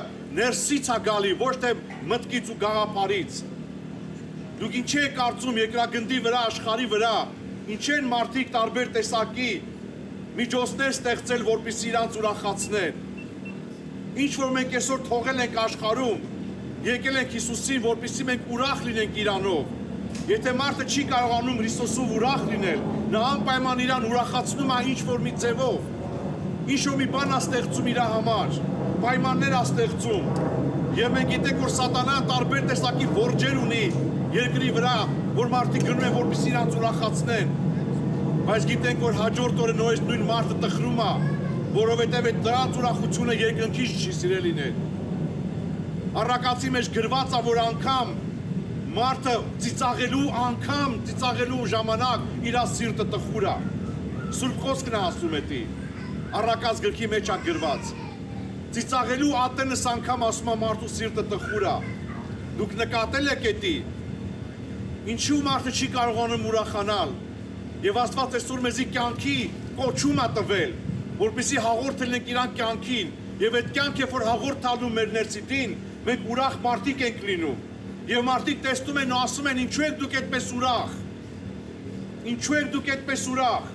ներսից է գալի, ոչ թե մտքից ու գաղափարից։ Դուք ինչ եք կարծում երկրագնդի վրա, աշխարհի վրա, ինչ են մարդիկ տարբեր տեսակի միջոցներ ստեղծել, որպեսզի իրանց ուրախացնեն։ Ինչ որ մենք այսօր թողել ենք աշխարհում, եկել ենք Հիսուսին, որպեսզի մենք ուրախ լինենք Իրանով։ Եթե մարդը չի կարողանում Հրիստոսով ուրախ լինել, նա անպայման իրան ուրախացնում է ինչ-որ մի ձևով, ինչ-որ մի բան է ստեղծում իր համար, պայմաններ է ստեղծում։ Եվ մենք գիտենք, որ սատանան տարբեր տեսակի որջեր ունի երկրի վրա, որ մարդիկ գնում են, որպեսզի իրանց ուրախացնեն։ Բայց գիտենք, որ հաջորդ օրը նույն մարդը տխրում է, որովհետև այդ դրանց ուրախությունը երկնքից չի սիրելիներ։ Առակացի մեջ գրված է, որ անգամ մարդը ծիծաղելու ժամանակ իր սիրտը տխուր է։ Սուրբ խոսքն է ասում էդի։ Առակաց գրքի մեջ է գրված։ Ծիծաղելու ատենս անգամ ասում է մարդու սիրտը տխուր է։ Դուք նկատել եք էդի։ Ինչու մարդը չի կարողանում ուրախանալ։ Եվ Աստված այսօր մեզի կյանքի կոչում է տվել, որպեսզի հաղորդ լինենք իրան կյանքին, եւ այդ կյանքը, որ հաղորդ տալու մեր ներսիտին, մենք ուրախ մարդիկ ենք լինում։ Եվ մարդիկ տեսնում են ու ասում են, ինչու եք դուք այդպես ուրախ։ Ինչու եք դուք այդպես ուրախ։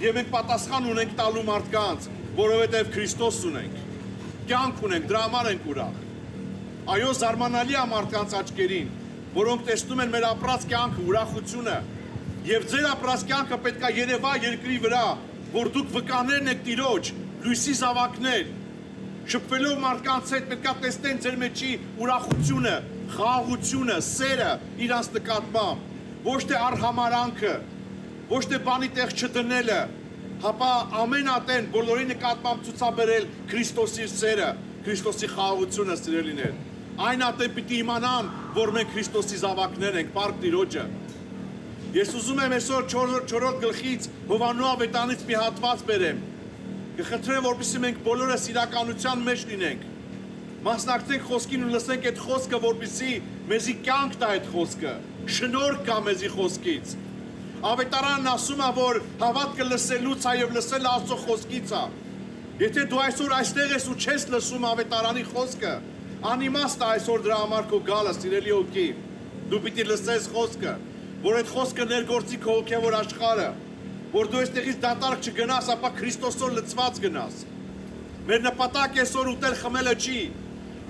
Եվ մենք պատասխան ունենք տալու մարդկանց, որովհետև Քրիստոս ունենք։ Կյանք ունենք, դրա համար ենք ուրախ։ Այո, զարմանալի է մարդկանց աչքերին, որոնք տեսնում են մեր ապրած կյանքը, ուրախությունը։ Եվ ձեր ապրած կյանքը պետք է երևա երկրի վրա, որ դուք վկաներն եք Տիրոջ, լույսի զավակներ։ Շփվելով մարդկանց հետ պետք է տեսնեն ձեր մեջի ուրախությունը, խաղաղությունը, սերը իրանց նկատմամբ, ոչ թե արհամարանքը, ոչ թե բանի տեղ չդնելը, հապա ամեն ատեն բոլորի նկատմամբ ցուցաբերել Քրիստոսի սերը, Քրիստոսի խաղաղությունը սիրելիներ։ Այն ատեն պիտի իմանան, որ մենք Քրիստոսի զավակներ ենք, Փառք Տիրոջը։ Ես ուզում եմ այսօր 4-րդ գլխից Հովաննու ավետարանից մի հատված բերեմ։ Կխնդրեմ, որպեսզի մենք բոլորս իրականության մեջ լինենք։ Մասնակցենք խոսքին ու լսենք այդ խոսքը, որպեսզի մեզի կյանք տա այդ խոսքը, շնորհք կա մեզի խոսքից։ Ավետարանն ասում է, որ հավատքը լսելուց է եւ լսելը Աստծո խոսքից է։ Եթե դու այսօր այստեղ ես ու չես լսում ավետարանի խոսքը, անիմաստ է այսօր դրա համար քո գալը, սիրելի հոգի։ Դու պիտի լսես խոսքը, որ այդ խոսքը ներգործի քո հոգևոր աշխարհը, որ դու այստեղից դատարկ չգնաս, ապա Քրիստոսով լցված գնաս։ Մեր նպատակը այսօր ուտել խմելը չի,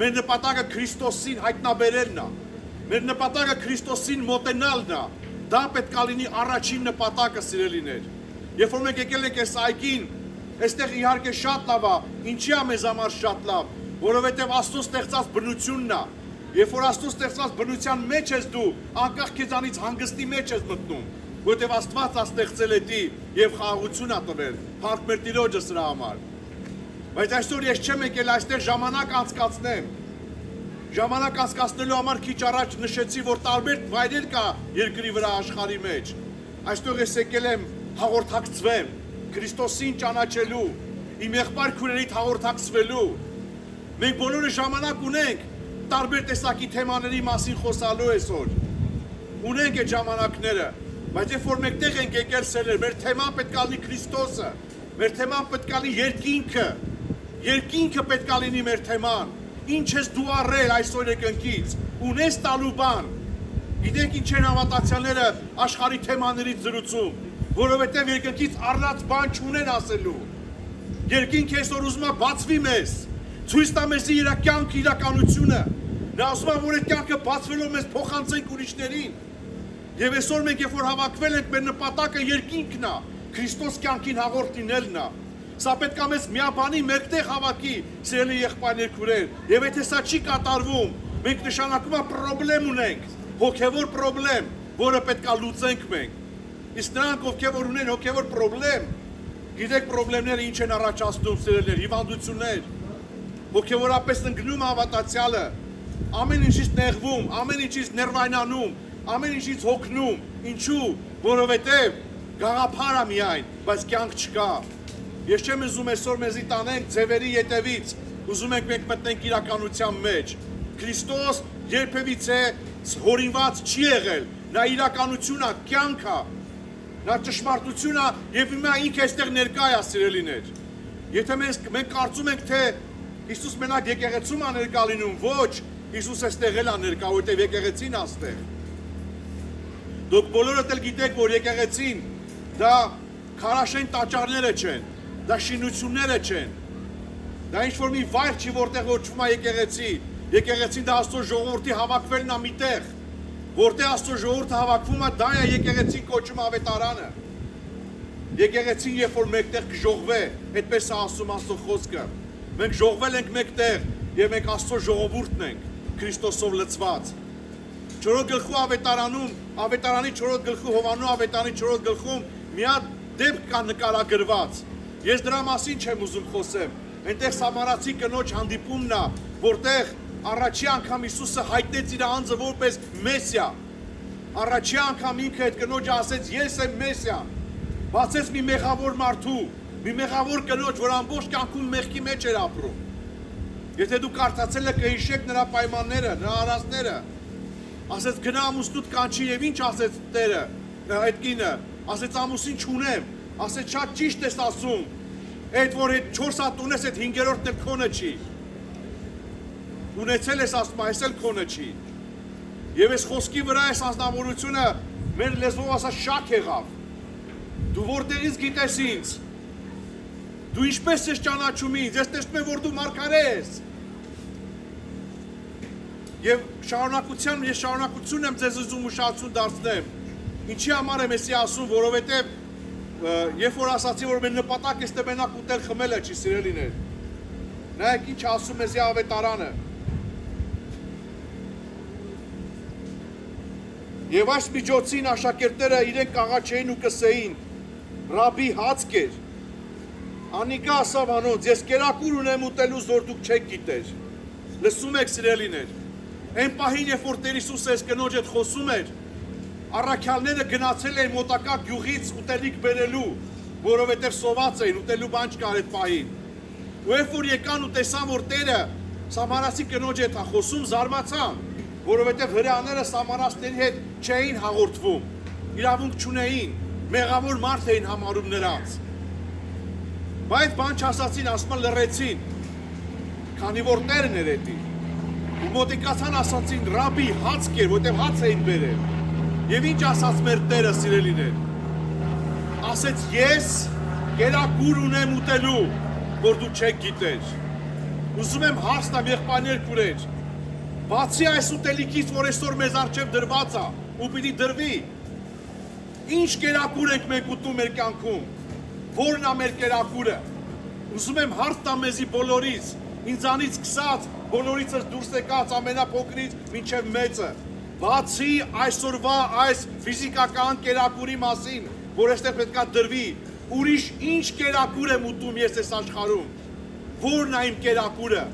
մեր նպատակը Քրիստոսին հայտնաբերելն է, մեր նպատակը Քրիստոսին մոտենալն է, դա պետք է լինի առաջին նպատակը, սիրելիներ։ Երբ որ մենք եկել ենք այս այգին, այստեղ իհարկե շատ լավ է, ինչի է մեզ համար շատ լավ, որովհետև Աստծո ստեղծած բնությունն է։ Երբ որ Աստծո ստեղծած բնության մեջ ես դու, անկախ քեզանից հանգստի մեջ ես մտնում, որովհետև Աստված է ստեղծել էդի եւ խաղաղություն է տվել։ Փառք մեր Տիրոջը սրա համար։ Բայց այսօր ես չեմ եկել այստեղ ժամանակ անցկացնեմ։ Ժամանակ անցկացնելու համար քիչ առաջ նշեցի, որ տարբեր վայրեր կա երկրի վրա աշխարհի մեջ։ Այստեղ ես եկել եմ հաղորդակցվեմ, Քրիստոսին ճանաչելու, իմ եղբայր քույրերիդ հաղորդակցվելու։ Մենք բոլորը ժամանակ ունենք տարբեր տեսակի թեմաների մասին խոսալու այսօր։ Ունենք այդ ժամանակները, բայց երբ որ մենք տեղ ենք եկել սերեր, մեր թեման պետք է լինի Քրիստոսը, մեր թեման պետք է լինի երկինքը։ Երկինքը պետք է լինի մեր թեման։ Ինչ ես դու առել այսօր երկնքից, ունես տալու բան։ Գիտենք ինչ են հավատացյալները աշխարհի թեմաներից զրուցում, որովհետև երկնքից առնած բան չունեն ասելու։ Երկինքը այսօր ուզում է բացվի մեզ, ցույց տա մեզ իր կյանքի իրականությունը։ Նա ասում է, որ այդ կյանքը բացվելով մեզ փոխանցենք ուրիշներին։ Եվ այսօր մենք երբ որ հավաքվել ենք, մեր նպատակը երկինքն է, Քրիստոս կյանքին հաղորդ լինելն է։ Սա պետք է մեզ միաբանի մեկտեղ հավաքի, սիրելի եղբայրներ քույրեր, եւ եթե սա չի կատարվում, մենք նշանակում է պրոբլեմ ունենք, հոգեվոր պրոբլեմ, որը պետք է լուծենք մենք։ Իսկ նրանք, ովքեր որ ունեն հոգեվոր պրոբլեմ, գիտեք պրոբլեմները ինչ են առաջացնում, սիրելիներ, հիվանդություններ, հոգեվորապես ընկնում հավատացյալը, ամեն ինչից նեղվում, ամեն ինչից ներվայնանում, ամեն ինչից հոգնում, ինչու, որովհետև գաղափար է միայն, բայց կյանք չկա։ Ես չեմ ուզում այսօր մեզի տանենք ձևերի ետևից, ուզում ենք մենք մտնենք իրականության մեջ։ Քրիստոս երբևիցե հորինված չի եղել, նա իրականություն է, կյանք է, նա ճշմարտություն է եւ հիմա ինքը այստեղ ներկա է, սիրելիներ։ Եթե մենք կարծում ենք, թե Հիսուս մենակ եկեղեցում է ներկա լինում, ոչ, Հիսուս այստեղ էլ է ներկա, որտեղ եկեղեցին է այստեղ։ Դուք բոլորդ էլ գիտեք, որ եկեղեցին դա քարաշեն տաճարները չեն, դա շինությունները չեն, դա ինչ-որ մի վայր չի, որտեղ ոչվում է եկեղեցի, Եկեղեցին դա Աստծո ժողովրդի հավաքվելն է միտեղ, որտեղ Աստծո ժողովուրդը հավաքվում է, դա է եկեղեցին կոչում ավետարանը։ Եկեղեցին երբ որ մեկտեղ կժողվե, այդպես է ասում Աստծո խոսքը։ Մենք ժողվել ենք մեկտեղ եւ մենք Աստծո ժողովուրդն ենք, Քրիստոսով լցված։ 4 գլխու ավետարանում, ավետարանի 4 գլխու Հովանու ավետարանի 4 գլխում մի հատ դեպք կա նկարագրված։ Ես դրա մասին չեմ ուզում խոսեմ։ Այնտեղ Սամարացի կնոջ հանդիպումն է, որտեղ առաջի անգամ Հիսուսը հայտնեց իր անձը որպես Մեսիա։ Առաջի անգամ ինքը այդ կնոջը ասեց. «Ես եմ Մեսիան»։ Բացեց մի մեղավոր մարդու, մի մեղավոր կնոջ, որ ամբողջ կյանքում մեղքի մեջ էր ապրում։ Եթե դու կարդացել եք, կհիշեք նրա պայմանները, նրա արածները։ Ասեց գնա ամուսնուդ կանչի եւ ինչ ասեց Տերը, այդ կինը, ասեց ամուսին չունեմ, ասեց շատ ճիշտ ես ասում, այդ որ այդ 4 հատ ունես, այդ 5-րդն էլ քոնը չի։ Ունեցել ես ասում, այս էլ քոնը չի։ Եվ այս խոսքի վրա այս անձնավորությունը մեր լեզվով ասած շակ եղավ։ Դու որտեղից գիտես ինձ։ Դու ինչպես ես ճանաչում ինձ, ես տեսնում եմ, որ դու մարգարե ես։ Եվ ես շարունակություն եմ ձեզ ուզում ուշադրություն դարձնեմ։ Ինչի համար եմ էսի ասում, որովհետև երբ որ ասացի, որ մեր նպատակը է մենակ ուտել խմելը չի, սիրելիներ։ Նայեք ինչ ասում է ավետարանը։ Եվ այս միջոցին աշակերտները իրենք կաղաչեին ու կսեին. «Ռաբի հաց կեր»։ Անիկա ասավ անոնց. «Ես կերակուր ունեմ ուտելուց, որ դուք չեք գիտեր»։ Լսում եք, սիրելիներ։ Այն պահին, երբ որ Տեր Հիսուսը այս կնոջ հետ խոսում էր, առաքյալները գնացել էին մոտակա գյուղից ուտելիք բերելու, որովհետև սոված էին, ուտելու բան չկար այդ պահին։ Ու երբ որ եկան ու տեսան, որ Տերը Սամարացի կնոջ հետ է խոսում, զարմացան, որովհետև հրեաները Սամարացիների հետ չէին հաղորդվում, իրավունք չունեին, մեղավոր մարդ էին համարում նրանց։ Բայց բան չասացին, ասում լռեցին, քանի որ Տերն էր էդի։ Ու մոտիկացան ասացին. «Ռաբի հաց կեր», որտեղ հաց էին բերել։ Եվ ինչ ասաց մեր Տերը, սիրելիներ։ Ասեց. «Ես կերակուր ունեմ ուտելու, որ դու չեք գիտեր»։ Ուզում եմ հարցնեմ եղբայրներ քուրեր, բացի այս ուտելիքից, որ այսօր մեզ առջև դրված է, ու պիտի դրվի, ինչ կերակուր ենք մենք ուտում մեր կյանքում, որն է մեր կերակուրը։ Ուզում եմ հարց տամ մեզի բոլորից, ինձանից սկսած, բոլորիցս դուրս եկած ամենափոքրից մինչև մեծը, բացի այսօրվա այս ֆիզիկական կերակուրի մասին, որ այստեղ պետք է դրվի, ուրիշ ինչ կերակուր եմ ուտում ես այս աշխարհում, որն է իմ կերակուրը։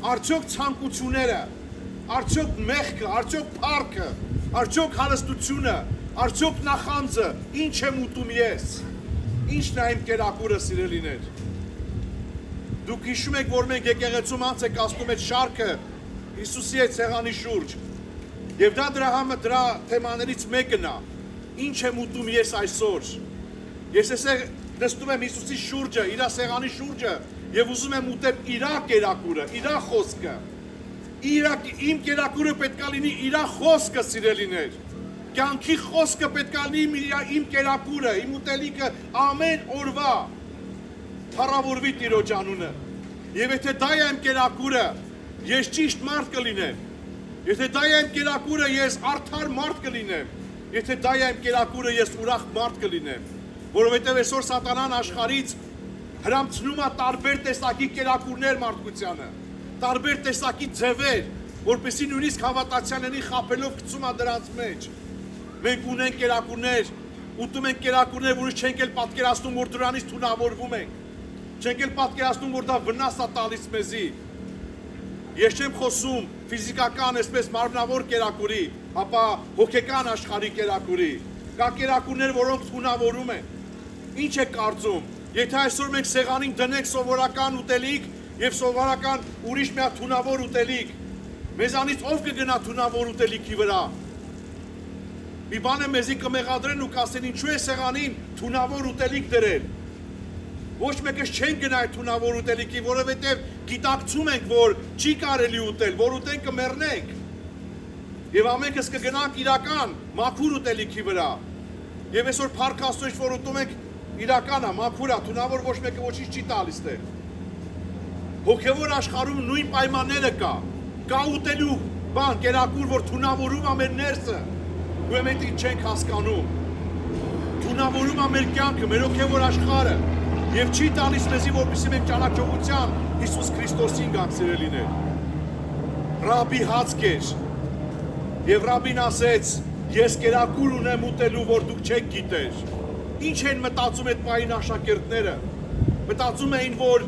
Արդյոք ցանկությունները, արդյոք մեղքը, արդյոք փառքը, արդյոք հարստությունը, արդյոք նախանձը, ինչ եմ ուտում ես։ Ինչն է իմ կերակուրը, սիրելիներ։ Դուք հիշում եք, որ մենք եկեղեցում անց եք ասում այդ շարքը Հիսուսի այդ սեղանի շուրջ։ Եվ դա դրա թեմաներից մեկն է։ Ինչ եմ ուտում ես այսօր։ Ես էսեղ նստում եմ Հիսուսի շուրջը, իր սեղանի շուրջը, եւ ուզում եմ ուտեմ իր կերակուրը, իր խոսքը։ Իմ կերակուրը պետք է լինի իր խոսքը, սիրելիներ։ Կյանքի խոսքը պետք է լինի իմ կերակուրը, իմ ուտելիքը ամեն օրվա։ Փառավորվի Տիրոջ անունը։ Եվ եթե դա է իմ կերակուրը, ես ճիշտ մարդ կլինեմ։ Եթե դա է իմ կերակուրը, ես արդար մարդ կլինեմ։ Եթե դա է իմ կերակուրը, ես ուրախ մարդ կլինեմ։ Որովհետև այսօր սատանան աշխարհից հրամցնում է տարբեր տեսակի կերակուրներ մարդկությանը, տարբեր տեսակի ձևեր, որպեսզի նույնիսկ հավատացյալների խաբելով գցում է դրանց մեջ։ Մենք ունենք կերակուրներ, ուտում ենք կերակուրներ, որից չենք էլ պատկերացնում, որ դրանից թունավորվում ենք։ Չենք էլ պատկերացնում, որ դա վնաս է տալիս մեզի։ Ես չեմ խոսում ֆիզիկական, այսպես մարմնավոր կերակուրի, ապա հոգեկան աշխարհի կերակուրի։ Կա կերակուրներ, որոնք թունավորում են։ Ինչ է կարծում, եթե այսօր մենք սեղանին դնենք սովորական ուտելիք եւ սովորական ուրիշ մի հատ թունավոր ուտելիք, մեզանից ով կգնա թունավոր ուտելիքի վրա։ Մի բան է մեզի կմեղադրեն ու կասեն ինչու է սեղանին թունավոր ուտելիք դրել։ Ոչ մեկս չեն գնա այդ թունավոր ուտելիքի, որովհետև գիտակցում ենք, որ չի կարելի ուտել, որ ուտենք կմեռնենք։ Եվ ամենքս կգնանք իրական մաքուր ուտելիքի վրա։ Եվ այսօր փառք Աստծո, ինչ որ ուտում ենք իրական է, մաքուր է, թունավոր ոչ մեկը ոչինչ չի տալիս դե։ Հոգևոր աշխարհում նույն պայմանները կա ուտելու բան, կերակուր, որ թունավորում է մեր ներսը, ու մենք չենք հասկանում։ Թունավորում է մեր կյանքը, մեր հոգևոր աշխարհը, եւ չի տալիս մեզի, որպեսզի մենք ճանաչողության Հիսուս Քրիստոսին գանք, սիրելիներ։ Ռաբի հաց կեր, եւ Ռաբին ասեց. ես կերակուր ունեմ ուտելու, որ դուք չեք գիտեր։ Ինչ են մտածում այդ պահին աշակերտները։ Մտածում էին, որ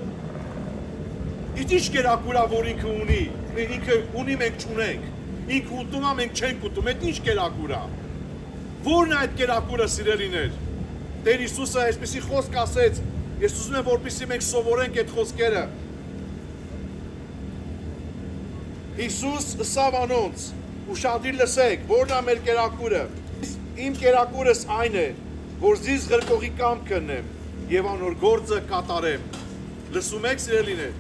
ինչ կերակուր է, որ ինքը ունի, ինքը ունի, մենք չունենք, ինքը ուտում է, մենք չենք ուտում, այդ ինչ կերակուր է։ Որն է այդ կերակուրը, սիրելիներ։ Տեր Հիսուսը այսպեսի խոսք ասեց, ես ուզում եմ, որպեսզի մենք սովորենք այդ խոսքերը։ Հիսուս ըսավ անոնց, ուշադիր լսեք, որն է մեր կերակուրը։ Իմ կերակուրս այն է, որ զիս ղրկողի կամքը ունեմ եւ անոր գործը կատարեմ։ Լսում եք, սիրելիներ։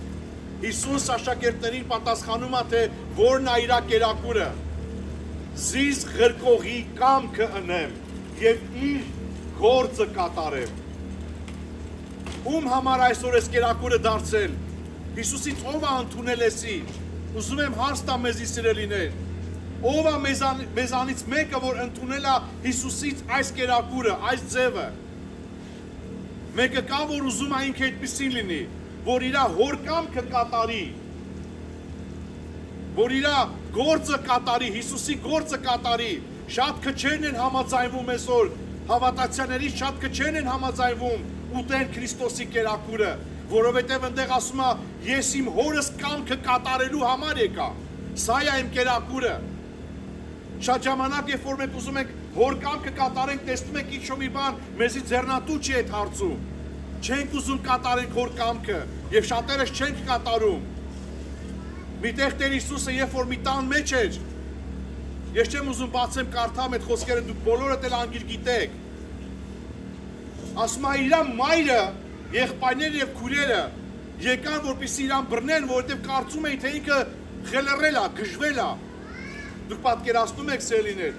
Հիսուս աշակերտներին պատասխանում է, թե որն է իր կերակուրը։ Զիս ղրկողի կամքը ունեմ եւ իր գործը կատարեմ։ Ում համար այսօր այս կերակուրը դարձել։ Հիսուսից ով է ընդունել էսի։ Ուզում եմ հարց տամ մեզի, սիրելիներ։ Ով է մեզանից մեկը, որ ընդունել է Հիսուսից այս կերակուրը, այս ձևը։ Մեկը կա, որ ուզում է ինքը այդպիսին լինի, որ իր հոր կամքը կատարի, որ իր գործը կատարի, Հիսուսի գործը կատարի։ Շատ քչերն են համաձայնվում այսօր, հավատացյալներից շատ քչերն են համաձայնվում ուտեն Քրիստոսի կերակուրը, որովհետև այնտեղ ասում է, ես իմ հորս կամքը կատարելու համար եկա։ Սա է իմ կերակուրը։ Շատ ժամանակ, երբ որ մենք ուզում ենք հոր կամքը կատարենք, տեսնում ենք ինչ-որ մի բան, մեզի ձեռնատու չի այդ հարցում։ Չենք ուզում կատարենք հոր կամքը, եւ շատերս չենք կատարում։ Միտեղ Տեր Հիսուսը, երբ որ մի տան մեջ էր, ես չեմ ուզում բացեմ կարդամ այդ խոսքերը, դուք բոլորդ էլ անգիր գիտեք։ Ասում է իր մայրը, եղբայրները եւ քույրերը եկան, որպեսզի իրան բռնեն, որովհետեւ կարծում էին, թե ինքը խելռել է, գժվել է։ Դուք պատկերացնում եք, սիրելիներ,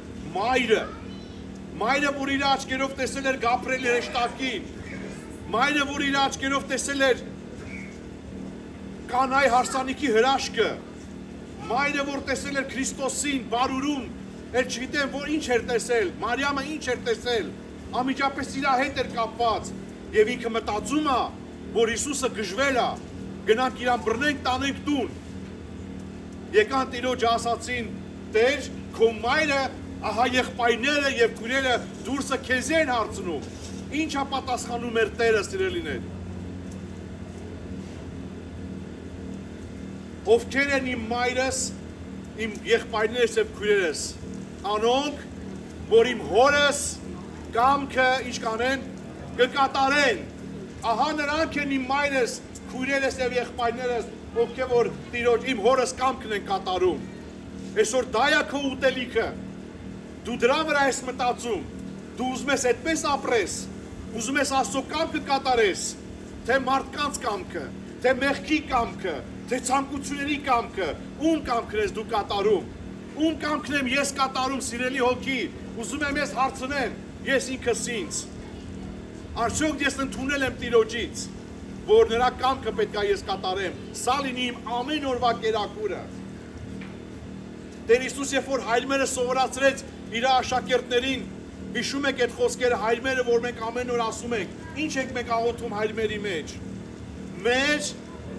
մայրը, որ իր աչքերով տեսել էր Գաբրիել հրեշտակին, մայրը, որ իր աչքերով տեսել էր Կանայ հարսանիքի հրաշքը, մայրը, որ տեսել էր Քրիստոսին բարուրում, էլ չգիտեմ, որ ինչ էր տեսել, Մարիամը ինչ էր տեսել, անմիջապես իր հետ էր կապված, եւ ինքը մտածում է, որ Հիսուսը գժվել է, գնանք իրան բռնենք, տանենք տուն։ Եկան Տիրոջը ասացին, Տեր, քո մայրը, ահա եղբայրները եւ քույրերը դուրսը քեզ են հարցնում։ Ինչ է պատասխանում մեր Տերը, սիրելիներ։ Ովքեր են իմ մայրս, իմ եղբայրներս եւ քույրերս։ Անոնք, որ իմ հորս կամքը ինչ կանեն, կկատարեն։ Ահա նրանք են իմ մայրս, քույրերս եւ եղբայրներս, ովքեր որ Տիրոջ իմ հորս կամքն են կատարում։ Այսօր դա է քո ուտելիքը։ Դու դրա վրա ես մտածում։ Դու ուզում ես այդպես ապրես, ուզում ես Աստծո կամքը կատարես, թե մարդկանց կամքը, թե մեղքի կամքը, թե ցանկությունների կամքը, ում կամքն ես դու կատարում։ Ում կամքն եմ ես կատարում, սիրելի հոգի։ Ուզում եմ ես հարցնեմ, ես ինքս ինձ։ Արդյոք ես ընդունել եմ Տիրոջից, որ նրա կամքը պետք է ես կատարեմ։ Սա լինի իմ ամեն օրվա կերակուրը։ Տեր Հիսուս, երբ որ հայրմերը սովորացրեց իր աշակերտներին, հիշում եք այդ խոսքերը, հայրմերը, որ մենք ամեն օր ասում ենք, ինչ ենք մենք աղոթում հայրմերի մեջ։ Մեր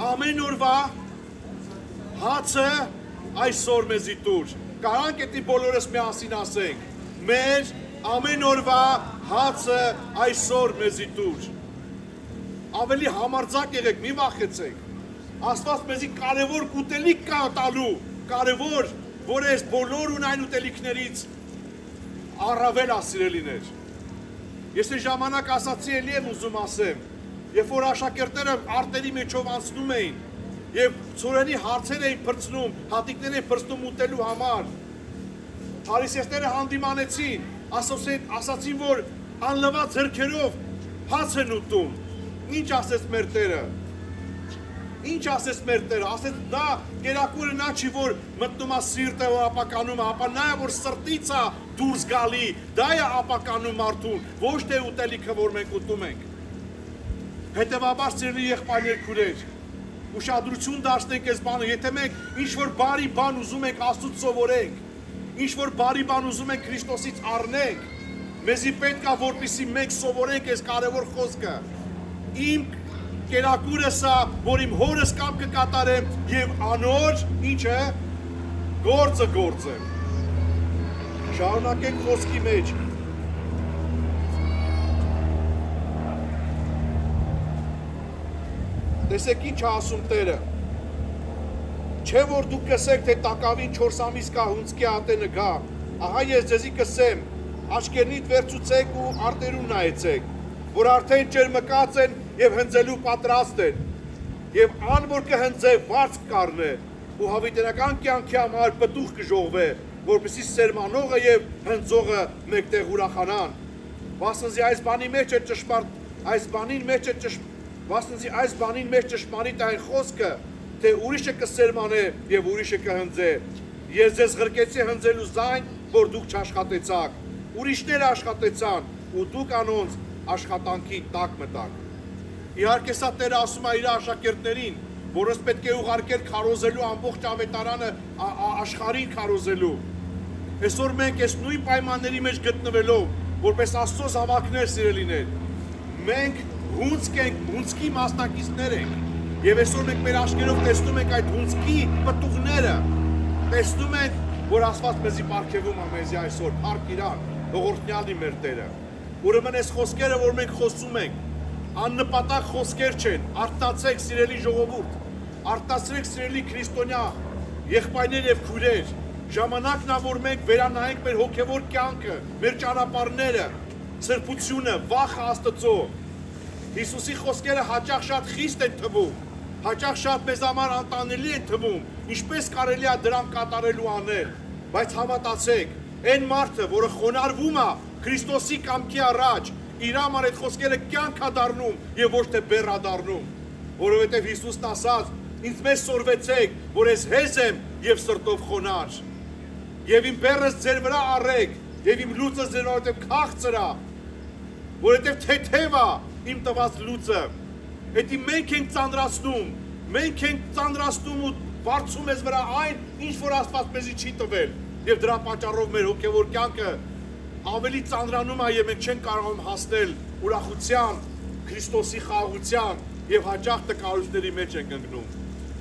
ամեն օրվա հացը այսօր մեզի տուր։ Կարանք էդի բոլորս միասին ասենք, մեր ամեն օրվա հացը այսօր մեզի տուր։ Ավելի համարձակ եղեք, մի վախեցեք։ Աստված մեզի կարևոր ուտելիք կա տալու, կարևոր, որ այս բոլոր ունայն ուտելիքներից առավել ասիրելիներ։ Ես այն ժամանակ ասացի էլի եմ ուզում ասեմ, երբ որ աշակերտները արտերի մեջով անցնում էին եւ ծորենի հարցեր էին փրցնում, հատիկներ էին փրցնում ուտելու համար, փարիսեցիները հանդիմանեցին, ասացին, որ անլվացած ձեռքերով հաց են ուտում։ Ինչ ասեց մեր Տերը։ Ինչ ասեց մեր Տերը, ասեց դա կերակուրը նա չի, որ մտնում է սիրտը ու ապականում է, ապա նա է, որ սրտից է դուրս գալի, դա է ապականում մարդուն, ոչ թե ուտելիքը, որ մենք ուտում ենք։ Հետևաբար սիրելի եղբայրներ, քույրեր, ուշադրություն դարձնենք այս բանը, եթե մենք ինչ-որ բարի բան ուզում ենք Աստծուց սովորենք, ինչ-որ բարի բան ուզում ենք Քրիստոսից առնենք, մեզի պետք է որպեսզի մենք սովորենք այս կարևոր խոսքը։ Իմ կերակուրը սա, որ իմ հորս կամքը կատարեմ եւ անոր ինչը գործը։ Շարունակենք խոսքի մեջ։ Տեսեք ինչ ասում Տերը։ Չէ որ դուք կսեք, թե տակավին 4 ամիս կա հունցքի ատենը գա, ահա ես ձեզի կսեմ, աչքերնիդ վերցուցեք ու արտերուն նայեցեք, որ արդեն ջերմկած են եւ հնձելու պատրաստ են, եւ ան որ կհնձե վարձ կառնե, ու հավիտենական կյանքի համար պտուղ կժողվե, որպեսզի սերմանողը եւ հնձողը մեկտեղ ուրախանան։ Վասնզի այս բանի մեջ է ճշմարիտ այն խոսքը, թե ուրիշը կսերմանե եւ ուրիշը կհնձե։ Ես ձեզ ղրկեցի հնձելու զայն, որ դուք չաշխատեցաք։ Ուրիշները աշխատեցան ու դուք անոնց աշխատանքի տակ մտաք։ Իհարկե սա Տերը ասում է իր աշակերտներին, որոնց պետք է ուղարկել քարոզելու ամբողջ ավետարանը աշխարհին քարոզելու։ Այսօր մենք այս նույն պայմանների մեջ գտնվելով, որպես Աստծո զավակներ սիրելիներ, մենք հունցքի մասնակիցներ ենք, եւ այսօր մենք մեր աչքերով տեսնում ենք այդ հունցքի պտուղները, տեսնում ենք, որ Աստված մեզի պարգևում է մեզի այսօր, փառք Իրան, ողորմյալի մեր Տերը։ Ուրեմն այս խոսքերը, որ մենք խոսում ենք, աննպատակ խոսքեր չեն, արտացեք սիրելի ժողովուրդ, արտացրեք սիրելի քրիստոնյա, եղբայրներ եւ քույրեր, ժամանակն է, որ մենք վերանայենք մեր հոգեվոր կյանքը, մեր ճանապարհները, սրբությունը, վախը Աստծո։ Հիսուսի խոսքերը հաճախ շատ խիստ են թվում, հաճախ շատ մեզ համար անտանելի են թվում, ինչպես կարելի է դրանք կատարելու անել, բայց հավատացեք, այն մարդը, որը խոնարհվում է Քրիստոսի կամքի առաջ, իր համար այդ խոսքերը կյանք է դառնում եւ ոչ թե բեռ է դառնում, որովհետեւ Հիսուսն ասաց. ինձ մեզ սորվեցեք, որ ես հեզ եմ եւ սրտով խոնարհ, եւ իմ բեռս ձեր վրա առեք, եւ իմ լուծը ձեր վրա քաղցր է, որովհետեւ թեթև է իմ տված լուծը։ Էդի մենք ենք ծանրացնում ու վարձում ես վրա այն, ինչ որ Աստված մեզի չի տվել, եւ դրա պատճառով մեր հոգեվոր կյանքը ավելի ծանրանում է եւ մենք չենք կարողանում հասնել ուրախության, Քրիստոսի խաղաղության եւ հաճախ տկարությունների մեջ ենք ընկնում։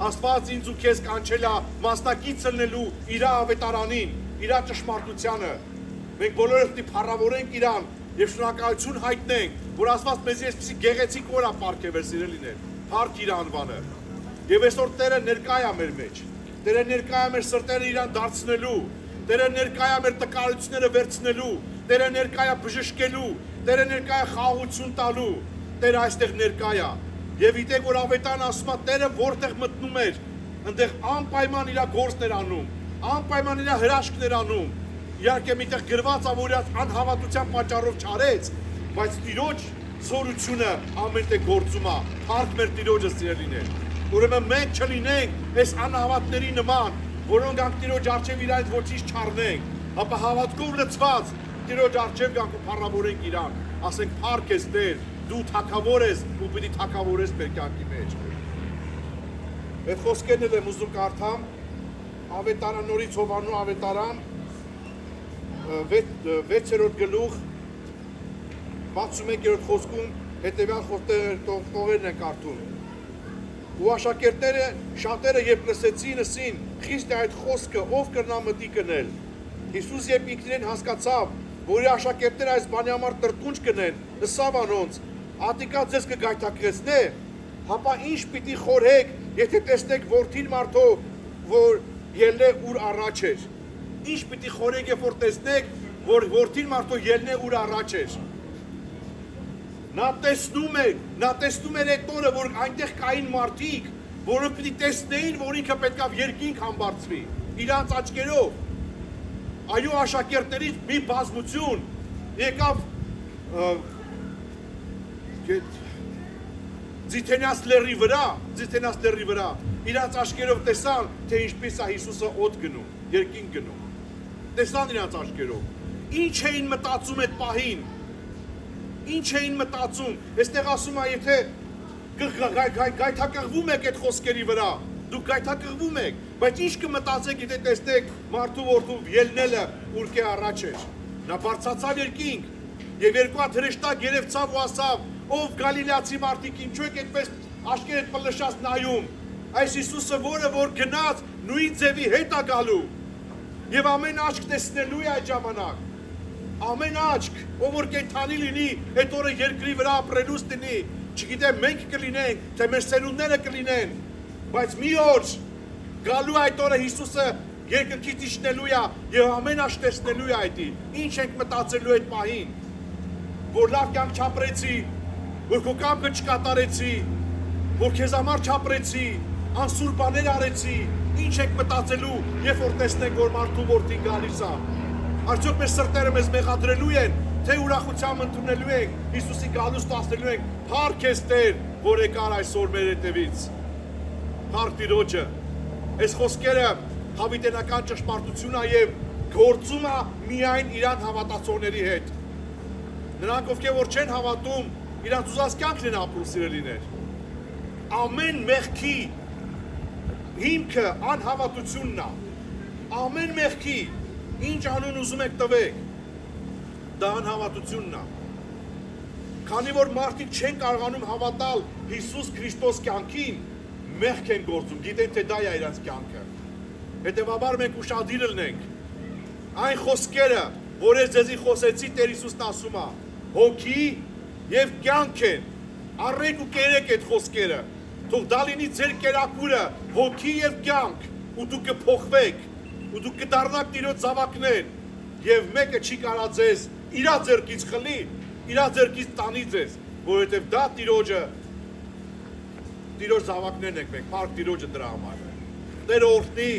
Աստված ինձ ու քեզ կանչել է մասնակից լինելու իր ավետարանին, իր ճշմարտությանը։ Մենք բոլորս պետք է փառավորենք Իրան եւ շնորհակալություն հայտնենք, որ Աստված մեզի այսպիսի գեղեցիկ օր է պարգևել սիրելիներ։ Փառք իր անվանը։ Եվ այսօր Տերը ներկա է մեր մեջ։ Տերը ներկա է մեր սրտերը Իրան դարձնելու, Տերը ներկա է մեր տկարությունները վերցնելու, Տերը ներկա է բժշկելու, Տերը ներկա է խաղաղություն տալու, Տերը այստեղ ներկա է։ Եվ գիտեք, որ ավետարանը ասում է, Տերը որտեղ մտնում էր, այնտեղ անպայման իր գործն էր անում, անպայման իր հրաշքն էր անում։ Իհարկե միտեղ գրված է, որ իր անհավատության պատճառով չարեց, բայց Տիրոջ զորությունը ամեն տեղ գործում է։ Փառք մեր Տիրոջը սիրելիներ։ Ուրեմն մենք չլինենք այս անհավատների նման, որոնք անք Տիրոջ առջև իրայից ոչինչ չառնենք, ապա հավատքով լցված Տիրոջ առջև գանք ու փառավորենք Իրան, ասենք փառք ես Տեր, դու թագավոր ես ու պիտի թագավորես մեր կյանքի մեջ։ Այդ խոսքերն էլ եմ ուզում կարդամ ավետարան, նորից Հովանու ավետարան 6-րդ գլուխ 61-րդ խոսքում հետևյալ տողերն են կարդում։ Ու աշակերտները շատերը երբ լսեցին, խիստ է այդ խոսքը, ով կրնա մտի կնել։ Հիսուս երբ ինքնին հասկացավ, որ իր աշակերտները այս բանի համար տրտունջ կնեն, լսավ անոնց, ատիկա ձեզ կգայթակղեցնե, հապա ինչ պիտի խորհեք, եթե տեսնեք որդին մարդու, որ ելնե ուր առաջ էր։ Ինչ պիտի խորհեք, երբ որ տեսնեք, որ որդին մարդու ելնե ուր առաջ էր։ Նա տեսնում էր այդ օրը, որ այնտեղ կային մարդիկ, որոնք պիտի տեսնեին, որ ինքը պետք է երկինք համբարձվի, իրանց աչքերով։ Այո, աշակերտներից մի բազմություն եկավ Ձիթենյաց լեռի վրա, իրանց աչքերով տեսան, թե ինչպես է Հիսուսը օդ գնում, երկինք գնում։ Տեսան իրանց աչքերով։ Ինչ էին մտածում այդ պահին։ Ինչ էին մտածում։ Այստեղ ասում է, եթե գայթակղվում եք այդ խոսքերի վրա, դուք գայթակղվում եք, բայց ինչ կմտածեք, եթե տեսնեք մարդու որդու ելնելը ուրկե առաջ էր։ Նա բարձացավ երկինք եւ երկու հատ հրեշտակ երևցավ ու ասավ. ով գալիլեացի մարդիկ ինչու եք այդպես աշկերտ պլշած նայում։ Այս Հիսուսը, որը որ գնաց նույն ձևի հետ է գալու եւ ամեն աչք տեսնելու է այդ ժամանակ։ Ամեն աչք, ով որ կենդանի լինի, այդ օրը երկրի վրա ապրելուց լինի, չգիտեմ մենք կլինենք, թե մեր սերունդները կլինեն, բայց մի օր գալու այդ օրը Հիսուսը երկրքից իջնելու է եւ ամեն աչք տեսնելու է այդ։ Ինչ ենք մտածելու այդ պահին, որ լավ կյանք չապրեցի, որ քո կամքը չկատարեցի, որ քեզ համար չապրեցի, անսուր բաներ արեցի, ինչ ենք մտածելու, երբ որ տեսնենք, որ մարդու որդին գալիս է։ Արդյոք մեր սրտերը մեզ մեղադրելու են, թե ուրախությամբ ընդունելու ենք, Հիսուսի գալուստը ասելու ենք, փառք քեզ Տեր, որ եկար այսօր մեր հետևից։ Փառք Տիրոջը։ Այս խոսքերը հավիտենական ճշմարտություն է եւ գործում է միայն իրան հավատացողների հետ։ Նրանք, ովքեր որ չեն հավատում, իրանց ուզած կյանքն են ապրում, սիրելիներ։ Ամեն մեղքի հիմքը անհավատությունն է։ Ամեն մեղքի ինչ անուն ուզում եք տվեք, դա անհավատությունն է։ Քանի որ մարդիկ չեն կարողանում հավատալ Հիսուս Քրիստոս կյանքին, մեղք են գործում, գիտեն թե դա է իրանց կյանքը։ Հետևաբար մենք ուշադիր լինենք։ Այն խոսքերը, որ ես ձեզի խոսեցի, Տեր Հիսուսն ասում է, հոգի եւ կյանք են։ Առեք ու կերեք այդ խոսքերը։ Թող դա լինի ձեր կերակուրը, հոգի եւ կյանք, ու դուք կփոխվեք, ու դուք կդառնաք Տիրոջ զավակներ, եւ մեկը չի կարա ձեզ իրա ձեռքից խլի, իրա ձեռքից տանի ձեզ, որովհետեւ դա Տիրոջ զավակներն եք մենք, փառք Տիրոջը դրա համար։ Տերը օրհնի,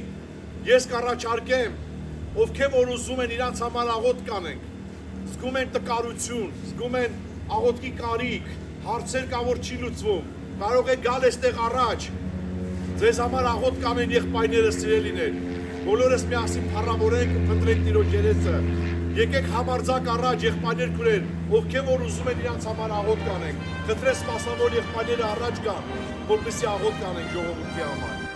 ես կառաջարկեմ, ովքեր որ ուզում են իրանց համար աղոթք կանենք, զգում են տկարություն, զգում են աղոթքի կարիք, հարցեր կա որ չի լուծվում, կարող է գալ այստեղ առաջ, ձեզ համար աղոթք կանեն եղբայրները, սիրելիներ, բոլորս միասին փառավորենք ու փնտրենք Տիրոջ երեսը, եկեք համարձակ առաջ եղբայրներ քուրեր, ովքեր որ ուզում են իրանց համար աղոթք կանենք, խնդրեմ սպասավոր եղբայրները առաջ գան, որպեսզի աղոթք կանենք ժողովրդի համար։